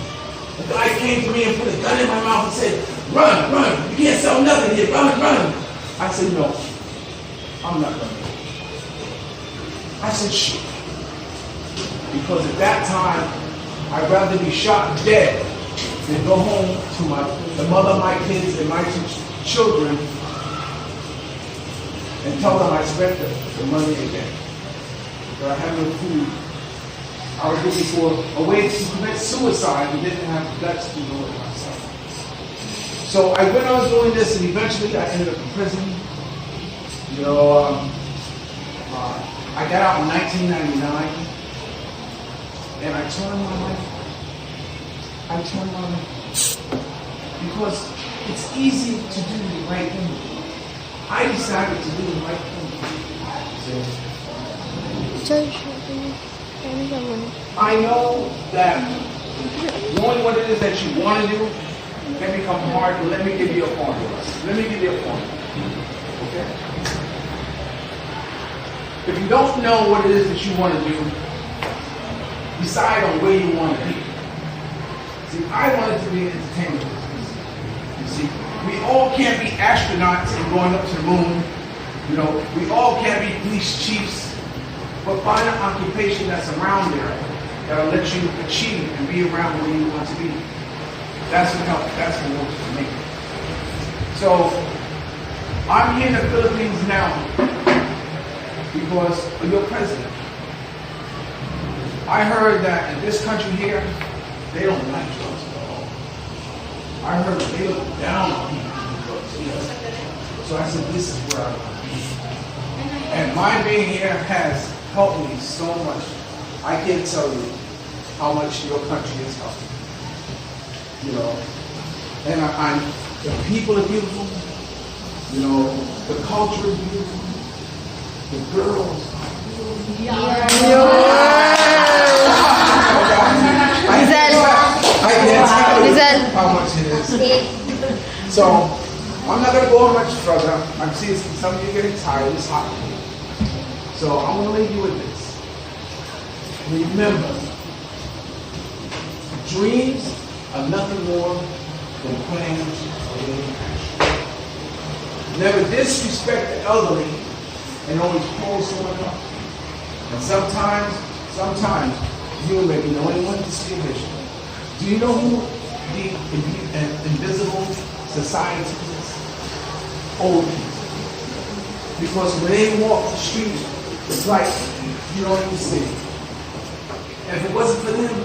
F: the guy came to me and put a gun in my mouth and said, "Run, run, you can't sell nothing here, run, run." I said, "No, I'm not running." I said, "Shoot." Because at that time, I'd rather be shot dead than go home to the mother of my kids and my two children and tell them I spent the money again. That I had no food. I was looking for a way to commit suicide and didn't have the guts to do it myself. So I went on doing this, and eventually I ended up in prison. You know, I got out in 1999, and I turned my life. Because it's easy to do the right thing. I decided to do the right thing. I know that knowing what it is that you want to do can become hard, but let me give you a formula. Okay? If you don't know what it is that you want to do, decide on where you want to be. See, I wanted to be an entertainment business. You see, we all can't be astronauts and going up to the moon. You know, we all can't be police chiefs, but find an occupation that's around there that'll let you achieve and be around where you want to be. That's what helps. That's what works for me. So I'm here in the Philippines now because of your president. I heard that in this country here, they don't like drugs at all. I heard that they look down on people who do drugs here. So I said, this is where I want to be. And my being here has helped me so much. I can't tell you how much your country has helped me. You know, and the people are beautiful. You know, the culture is beautiful. The girls are beautiful. I can't tell you how much it is. So, I'm not going to go much further. I'm seeing some of you getting tired. It's hot. So, I'm going to leave you with this. Remember, dreams are nothing more than plans or action. Never disrespect the elderly and always hold someone up. And sometimes, you may be the only one to see a vision. Do you know who the invisible society is? Old people. Because when they walk the street, it's like you don't even see it. And if it wasn't for them,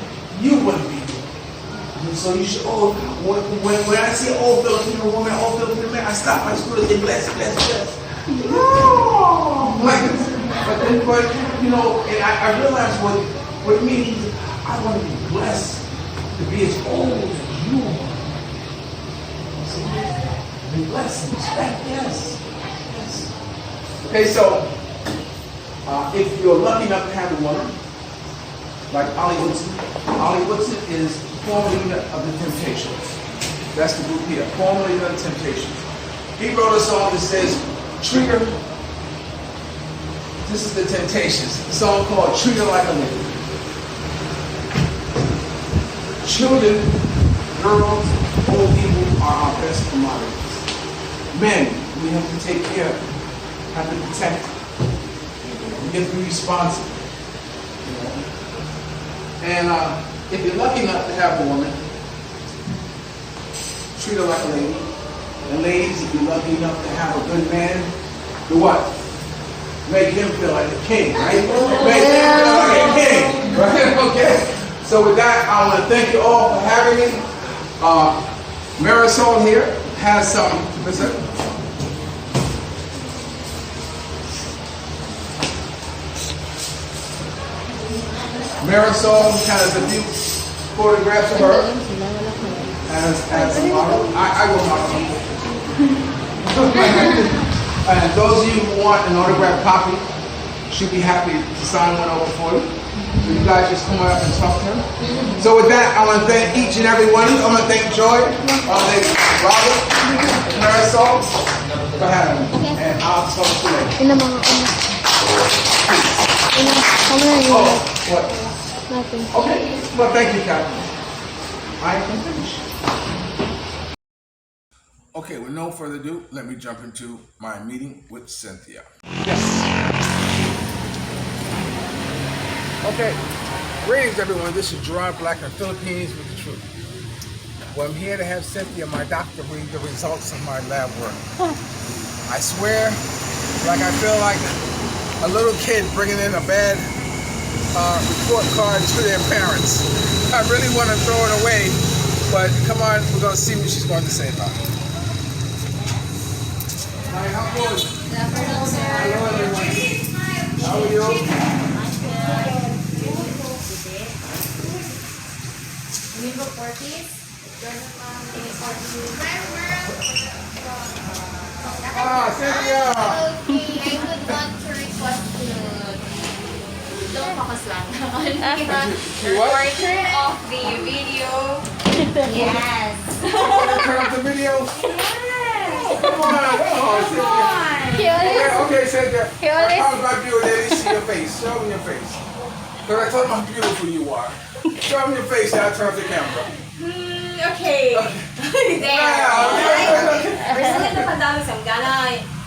F: you wouldn't be here. And so you should, when I see an old Filipino woman, old Filipino man, I stop my school and say, bless, bless, bless. Oh, but you know, and I realize what it means. I want to be blessed to be as old as you are. See? Be blessed and respect, yes. Okay, so if you're lucky enough to have a woman, like Ollie Woodson is former leader of the Temptations. That's the group here, former leader of the Temptations. He wrote a song that says, Treat her. This is the Temptations. A song called Treat Her Like a Lady. Children, girls, old people are our best commodities. Men, we have to take care of, have to protect, we have to be responsible. You know? And if you're lucky enough to have a woman, treat her like a lady. And ladies, if you're lucky enough to have a good man, do what? Make him feel like a king, right? Make him feel like a king, right? Okay? So with that, I want to thank you all for having me. Marisol here has some to present. Marisol has a few photographs of her as a model. I will model. And those of you who want an autographed copy, she'll be happy to sign one over for you. So you guys just come up and talk to her. So with that, I want to thank each and every one of you. I want to thank Joy. I want to thank Robert, Marisol. Go ahead. And I'll talk to you later. Oh, what? Nothing. Okay. Well, thank you, Captain. I can finish.
A: Okay, with no further ado, let me jump into my meeting with Cynthia. Okay, greetings everyone. This is Gerard, Black and Philippines with the truth. Well, I'm here to have Cynthia, my doctor, read the results of my lab work. I swear, like I feel like a little kid bringing in a bad report card to their parents. I really want to throw it away, but come on, we're going to see what she's going to say about it. Hi, how good? Hello, everyone. How are you? Cynthia!
H: Okay, I would want to request don't focus lang. Turn off the video. Yes.
A: Turn off the video?
H: Yes.
A: Come on. Cynthia. Okay, Cynthia. How's my beauty? Let me see your face. Show me your face. Because I told them how beautiful you are. Show me your face and I'll turn off the camera.
H: Okay.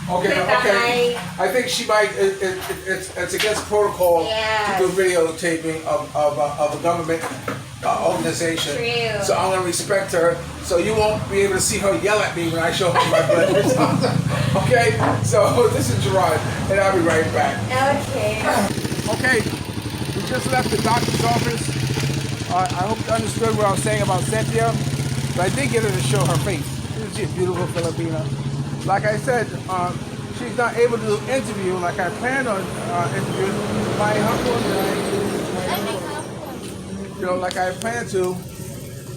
A: Okay. I think she might. It's against protocol to do videotaping of a government organization.
H: True.
A: So I'm gonna respect her. So you won't be able to see her yell at me when I show her my blood results. Okay. So this is Gerard, and I'll be right back.
H: Okay.
A: Okay. We just left the doctor's office. I hope you understood what I was saying about Cynthia, but I did get her to show her face. She's a beautiful Filipino. Like I said, she's not able to do an interview like I planned on interviewing my husband. You know, like I planned to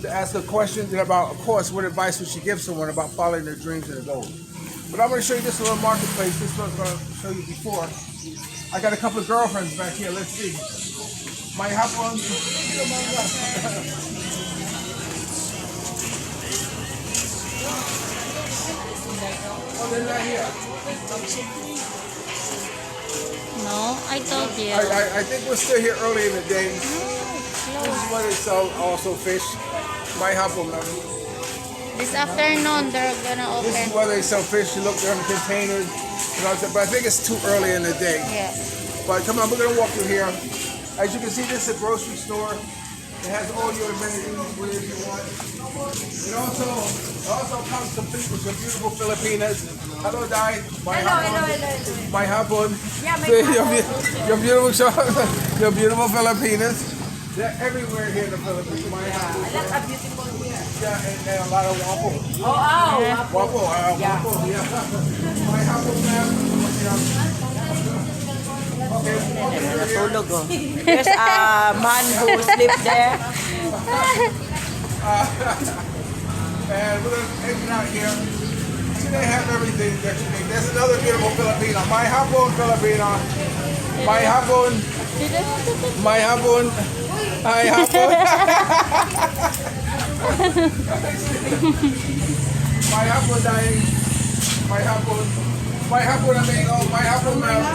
A: ask her questions about, of course, what advice would she give someone about following their dreams and their goals. But I'm going to show you this little marketplace. This was going to show you before. I got a couple of girlfriends back here. Let's see. My hapon. Oh, they're not here.
C: No, I told you.
A: I think we're still here early in the day. This is where they sell also fish. My hapon.
C: This afternoon, they're gonna open.
A: This is where they sell fish. You look, they're in containers. You know, but I think it's too early in the day.
C: Yeah.
A: But come on, we're gonna walk through here. As you can see, this is a grocery store. It has all your amenities wherever you want. It also comes complete with some beautiful Filipinas. Hello, Dai.
B: Hello.
A: My hapon.
B: Yeah, my
A: Your beautiful, your beautiful Filipinas. They're everywhere here in the Philippines. My hapon.
B: A lot of beautiful here.
A: Yeah, and a lot of wapo.
B: Wapo.
A: Wapo, yeah. My hapon, ma'am. Okay.
B: There's a man who sleeps there.
A: And we're going to exit out here. See, they have everything that you need. There's another beautiful Filipino. My hapon, Filipino. My hapon. My hapon. My hapon. My hapon, dying. My hapon. My hapon, amigo. My hapon, ma'am.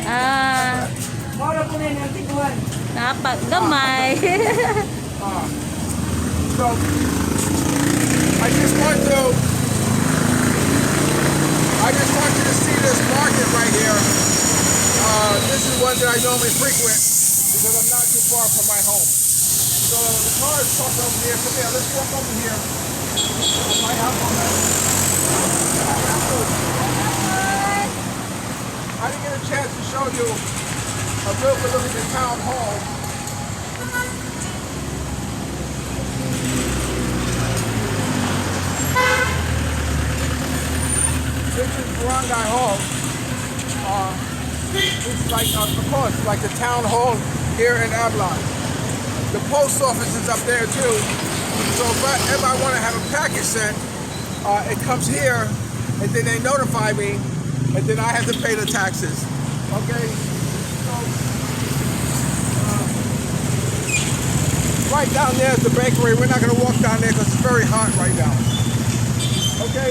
C: Ah, napagdamay.
A: So, I just want you to see this market right here. This is one that I normally frequent because I'm not too far from my home. So the car is parked over here. Come here, let's walk over here. My house. I didn't get a chance to show you a real good look at the town hall. This is Barangay Hall. It's like, of course, like the town hall here in Avalon. The post office is up there too. So if I want to have a package sent, it comes here, and then they notify me, and then I have to pay the taxes. Okay? So,
F: right down there is the bakery. We're not going to walk down there because it's very hot right now. Okay?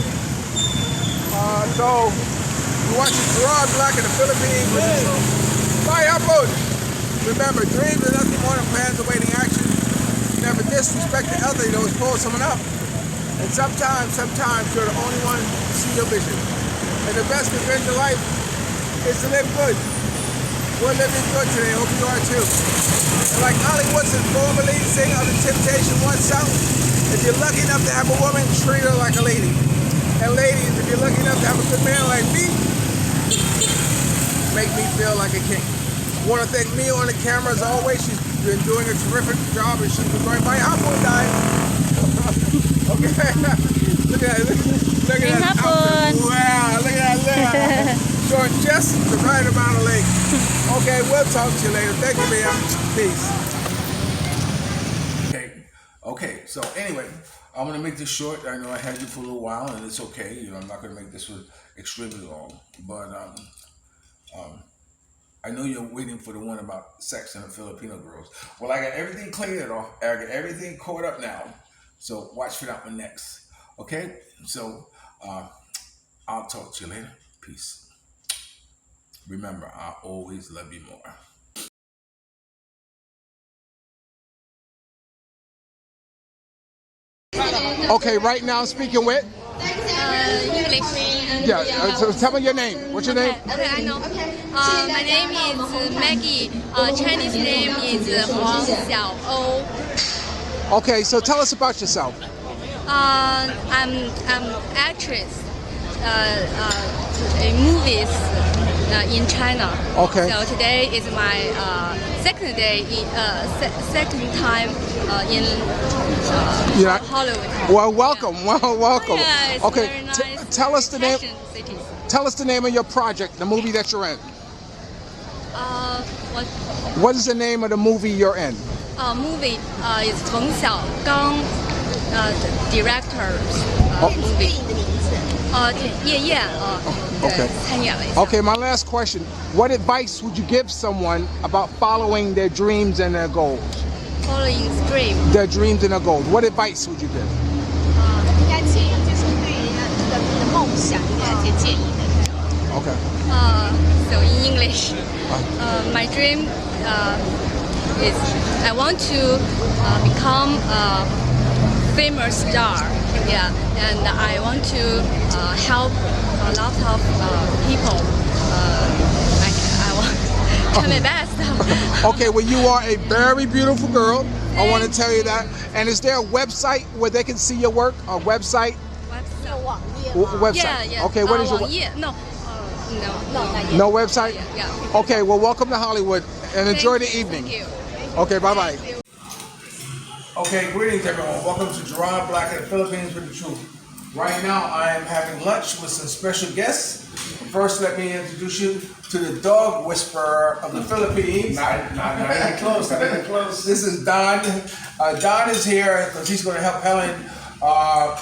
F: So, you're watching Gerard Black in the Philippines. Bye, Apple. Remember, dreams are nothing more than plans awaiting action. Never disrespect the other, you always pull someone up. And sometimes you're the only one to see your vision. And the best revenge of life is to live good. We're living good today. Hope you are too. And like Hollywood said formerly, saying of the temptation oneself, if you're lucky enough to have a woman, treat her like a lady. And ladies, if you're lucky enough to have a good man like me, make me feel like a king. I want to thank Mia on the camera as always. She's been doing a terrific job and she's been going by apple die. Okay. Look at that. Look at that outfit. Wow, look at that. Showing just the right amount of leg. Okay, we'll talk to you later. Thank you, Mia. Peace.
A: Okay, so anyway, I'm going to make this short. I know I had you for a little while, and it's okay. You know, I'm not going to make this one extremely long. But I know you're waiting for the one about sex and the Filipino girls. Well, I got everything cleared off. I got everything caught up now. So watch for that one next. Okay? So I'll talk to you later. Peace. Remember, I always love you more.
F: Okay, right now I'm speaking with?
H: English.
F: Yeah, so tell me your name. What's your name?
H: Okay, I know. My name is Maggie. Chinese name is Huang Xiao.
F: Okay, so tell us about yourself.
H: I'm actress in movies in China.
F: Okay.
H: So today is my second day, second time in Hollywood.
F: Well, welcome. Well, welcome.
H: Yeah, it's
F: Okay,
H: very nice.
F: tell us the name.
H: Fashion city.
F: Tell us the name of your project, the movie that you're in.
H: What
F: What is the name of the movie you're in?
H: movie is Feng Xiaogang director's movie.
F: Okay.
H: 参演了一下。
F: Okay, my last question. What advice would you give someone about following their dreams and their goals?
H: Following stream.
F: Their dreams and their goals. What advice would you give?
I: 应该建议就是对人家这个梦想应该有些建议的。
F: Okay.
H: So in English, my dream is I want to become a famous star. Yeah, and I want to help a lot of people. I want try my best.
F: Okay, well, you are a very beautiful girl. I want to tell you that. And is there a website where they can see your work? A website? Website.
H: Yeah.
F: Okay, what is your
H: No,
F: No website?
H: Yeah.
F: Okay, well, welcome to Hollywood and enjoy the evening.
H: Thank you.
F: Okay, bye-bye.
A: Okay, greetings everyone. Welcome to Gerard Black in the Philippines with the truth. Right now I am having lunch with some special guests. First, let me introduce you to the dog whisperer of the Philippines. Not even close, not even close. This is Don. Don is here because he's going to help Helen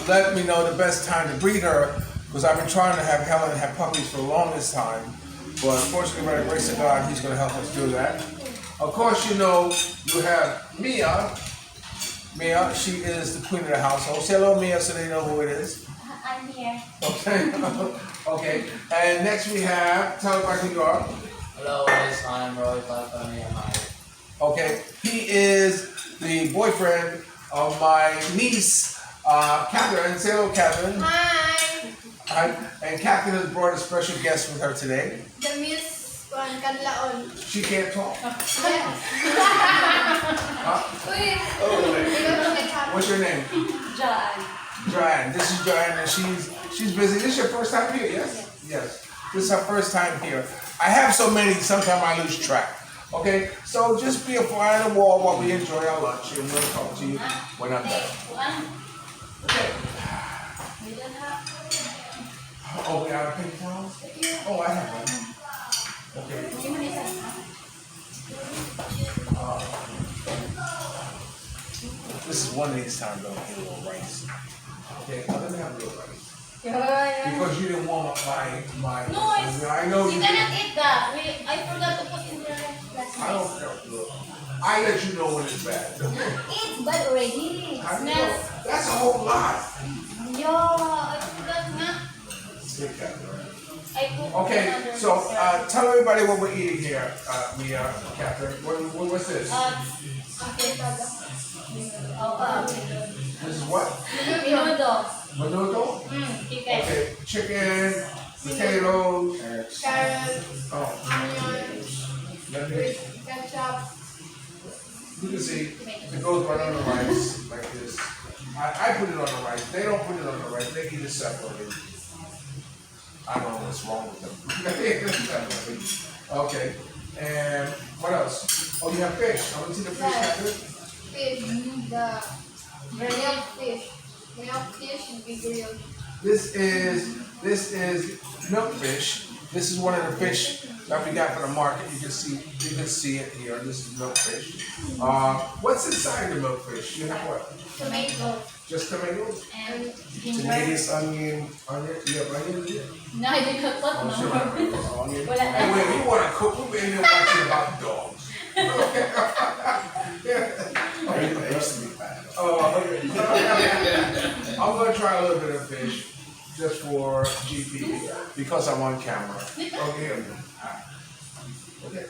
A: let me know the best time to breed her, because I've been trying to have Helen have puppies for the longest time. But unfortunately, by the grace of God, he's going to help us do that. Of course, you know, you have Mia. Mia, she is the queen of the household. Say hello, Mia, so they know who it is.
H: I'm here.
A: Okay. Okay. And next we have, tell us about who you are.
J: Hello guys, I'm Roy Falcone.
A: Okay. He is the boyfriend of my niece, Catherine. Say hello, Catherine.
I: Hi.
A: Hi. And Catherine has brought a special guest with her today.
I: The Miss Kanlaon.
A: She can't talk. What's your name? Joanne. This is Joanne, and she's busy. This is your first time here, yes? Yes. This is her first time here. I have so many, sometimes I lose track. Okay, so just be a fly on the wall while we enjoy our lunch, and we'll talk to you when I'm done. Okay. Oh, we got paper towels? Oh, I have one. Okay. This is one of these times I'll get a little rice. Okay, let me have a little rice. Because you didn't warm up my.
I: No,
A: I know you
I: you
A: did.
I: cannot eat that. I forgot to put in the rest.
A: I don't care. Look. I let you know when it's bad.
H: It's bad already.
A: How do you know? That's a whole lot.
H: Yo, I forgot nga.
A: Good cat.
H: I put
A: Okay,
H: another
A: so
H: dessert.
A: tell everybody what we're eating here, Mia, Catherine. What's this?
H: Okay,
A: This is what?
H: Menudo.
A: Menudo?
H: Chicken.
A: Okay, chicken, potatoes,
H: Carrot,
A: oh,
H: onions,
A: let me,
H: ketchup.
A: you can see, it goes right on the rice, like this. I put it on the rice, they don't put it on the rice, they eat it separately. I don't know what's wrong with them. They eat it separately. Okay, and what else? Oh, you have fish, I want to see the fish, Catherine.
H: Fish, the grilled fish. Grilled fish and be grilled.
A: This is milkfish. This is one of the fish that we got from the market. You can see it here. This is milkfish. What's inside the milkfish? You have what?
H: Tomato.
A: Just tomatoes?
H: And ginger.
A: Tomatoes, onion. You have onions here?
H: No, I did not put
A: Oh, sure.
H: no.
A: Onion.
H: Wala
A: Hey,
H: na.
A: wait, we want to cook. We're in here watching about dogs.
K: I used to be bad.
A: Oh, okay. I'm gonna try a little bit of fish just for GP because I'm on camera. Okay. Okay.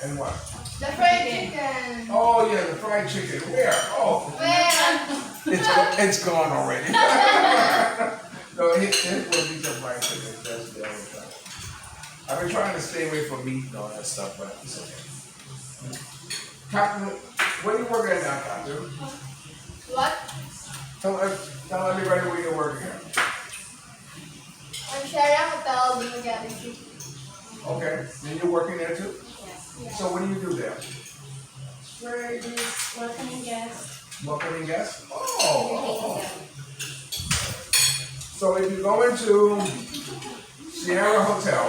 A: And what?
H: The fried chicken.
A: Oh yeah, the fried chicken. Where? Oh,
H: Where?
A: it's gone already. No, it will be the fried chicken. That's the only time. I've been trying to stay away from meat and all that stuff, but it's okay. Captain, what are you working at now, Captain?
H: What?
A: Tell everybody where you're working at.
H: I'm sharing a hotel in Galaxy.
A: Okay, and you're working there too?
H: Yes.
A: So what do you do there?
H: We're just welcoming guests.
A: Welcoming guests? Oh. So if you go into Sierra Hotel,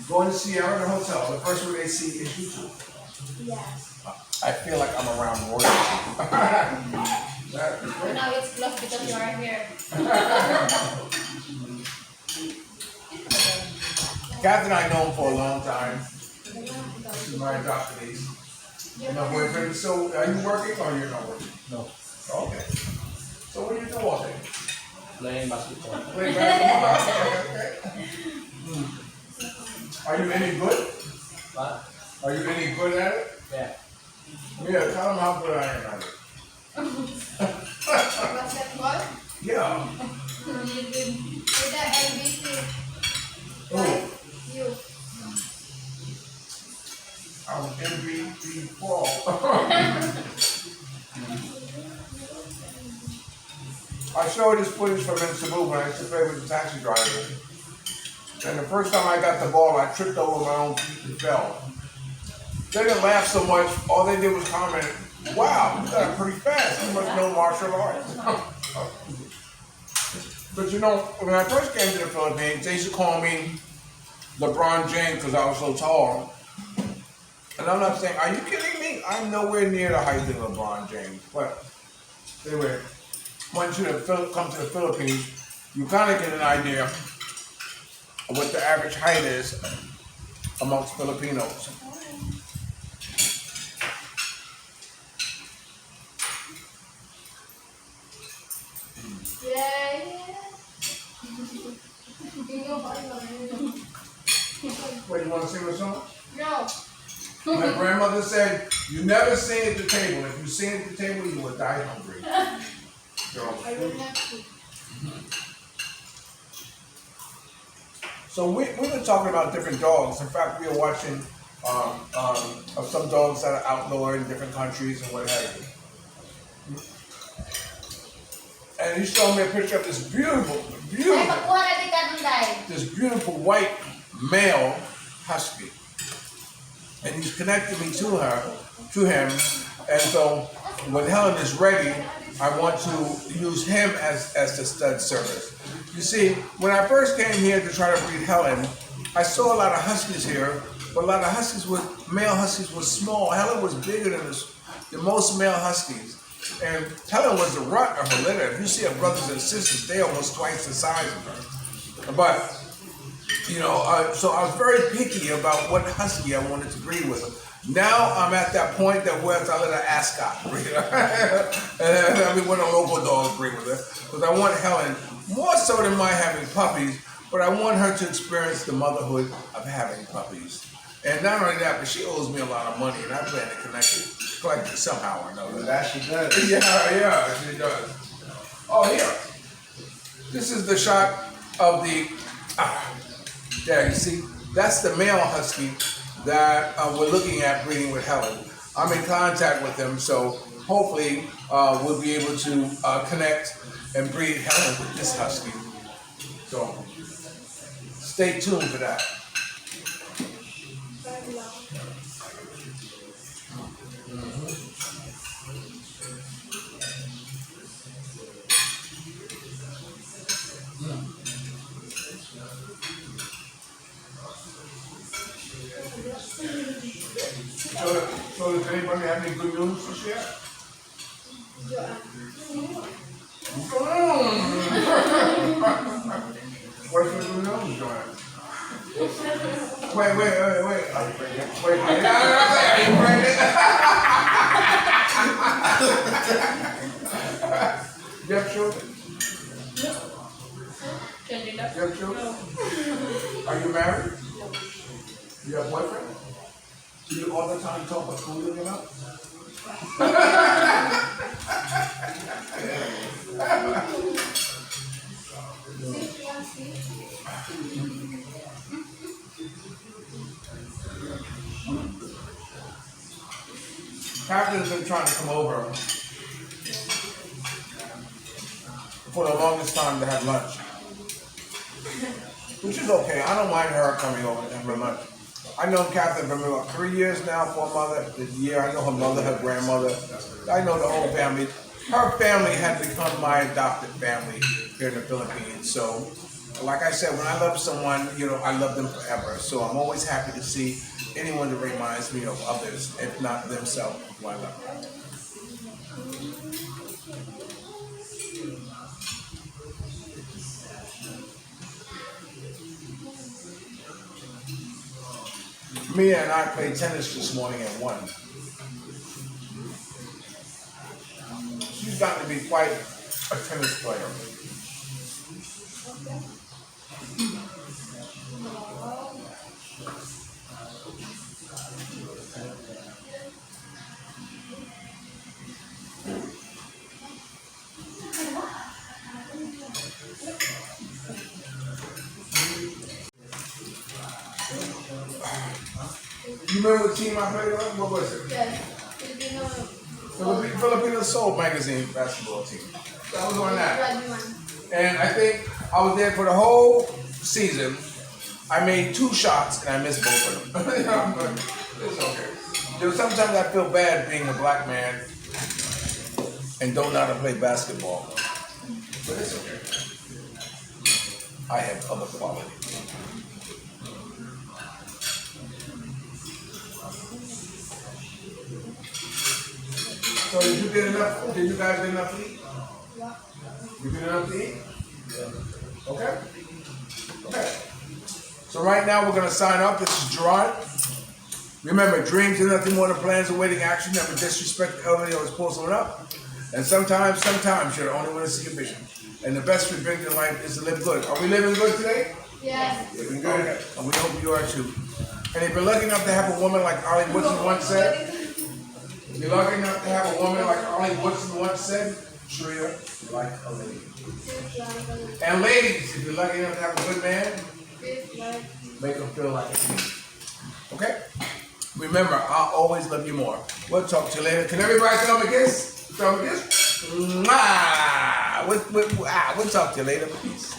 A: go into Sierra the hotel, the first one they see is you two.
H: Yes.
A: I feel like I'm around royalty. That is great.
H: Now it's closed because you are here.
A: Kathy and I know him for a long time. This is my adopted niece. And my boyfriend. So are you working or you're not working?
J: No.
A: Okay. So what do you do all day?
J: Playing basketball.
A: Play basketball? Okay. Are you any good?
J: What?
A: Are you any good at it?
J: Yeah.
A: Yeah, tell them how good I am at it.
H: Basketball?
A: Yeah.
H: You did. With the MVP.
A: Oh,
H: You.
A: I was MVP fall. I showed this footage from in Cebu when I used to play with the taxi driver. And the first time I got the ball, I tripped over my own feet and fell. They didn't laugh so much. All they did was comment, "Wow, you got it pretty fast. You must know martial arts." But you know, when I first came to the Philippines, they used to call me LeBron James because I was so tall. And I'm not saying, are you kidding me? I'm nowhere near the height of LeBron James. But anyway, once you come to the Philippines, you kind of get an idea of what the average height is amongst Filipinos.
H: Yeah.
A: Wait, you want to sing a song?
H: No.
A: My grandmother said, you never sing at the table. If you sing at the table, you will die hungry.
H: I don't have to.
A: So we've been talking about different dogs. In fact, we are watching of some dogs that are outlawed in different countries and what have you. And he showed me a picture of this beautiful white male husky. And he's connected me to him. And so when Helen is ready, I want to use him as the stud service. You see, when I first came here to try to breed Helen, I saw a lot of huskies here, but a lot of male huskies were small. Helen was bigger than the most male huskies. And Helen was the runt of her litter. If you see her brothers and sisters, they're almost twice the size of her. But So I was very picky about what husky I wanted to breed with her. Now I'm at that point that where I let an ascot breed her. And when a local dog breed with her. Because I want Helen, more so than my having puppies, but I want her to experience the motherhood of having puppies. And not only that, but she owes me a lot of money, and I plan to collect it somehow or another.
K: That she does.
A: Yeah, she does. Oh, here. This is the shot of the. There, you see, that's the male husky that we're looking at breeding with Helen. I'm in contact with him, so hopefully we'll be able to connect and breed Helen with this husky. So stay tuned for that. So does anybody have any good news to share? What's your good news, Joanne? Wait. Are you pregnant? Are you pregnant? You have children? You have children? Are you married? You have a boyfriend? Do you all the time talk about food living up? Captain's been trying to come over for the longest time to have lunch. Which is okay. I don't mind her coming over and having lunch. I know Catherine for about 3 years now, for mother. This year, I know her mother, her grandmother. I know the whole family. Her family had become my adopted family here in the Philippines. So, like I said, when I love someone, I love them forever. So I'm always happy to see anyone that reminds me of others, if not themselves, who I love. Mia and I played tennis this morning and won. She's gotten to be quite a tennis player. You remember what team I played on? What was it? Filipino Soul magazine basketball team. So I was on that. And I think I was there for the whole season. I made 2 shots and I missed both of them. It's okay. Sometimes I feel bad being a black man and don't know how to play basketball. But it's okay. I have other qualities. So did you get enough? Did you guys get enough to eat? You get enough to eat? Okay. Okay. So right now we're gonna sign off. This is Gerard. Remember, dreams are nothing more than plans awaiting action. Never disrespect the elderly or pull someone up. And sometimes you're the only one to see your vision. And the best we bring to life is to live good. Are we living good today?
H: Yes.
A: Living good. Okay. And we hope you are too. And if you're lucky enough to have a woman like Ollie Woodson once said, if you're lucky enough to have a woman like Ollie Woodson once said, treat her like a lady. And ladies, if you're lucky enough to have a good man, make them feel like a king. Okay? Remember, I'll always love you more. We'll talk to you later. Can everybody throw me a kiss? Throw me a kiss? Mwah! We'll talk to you later. Peace.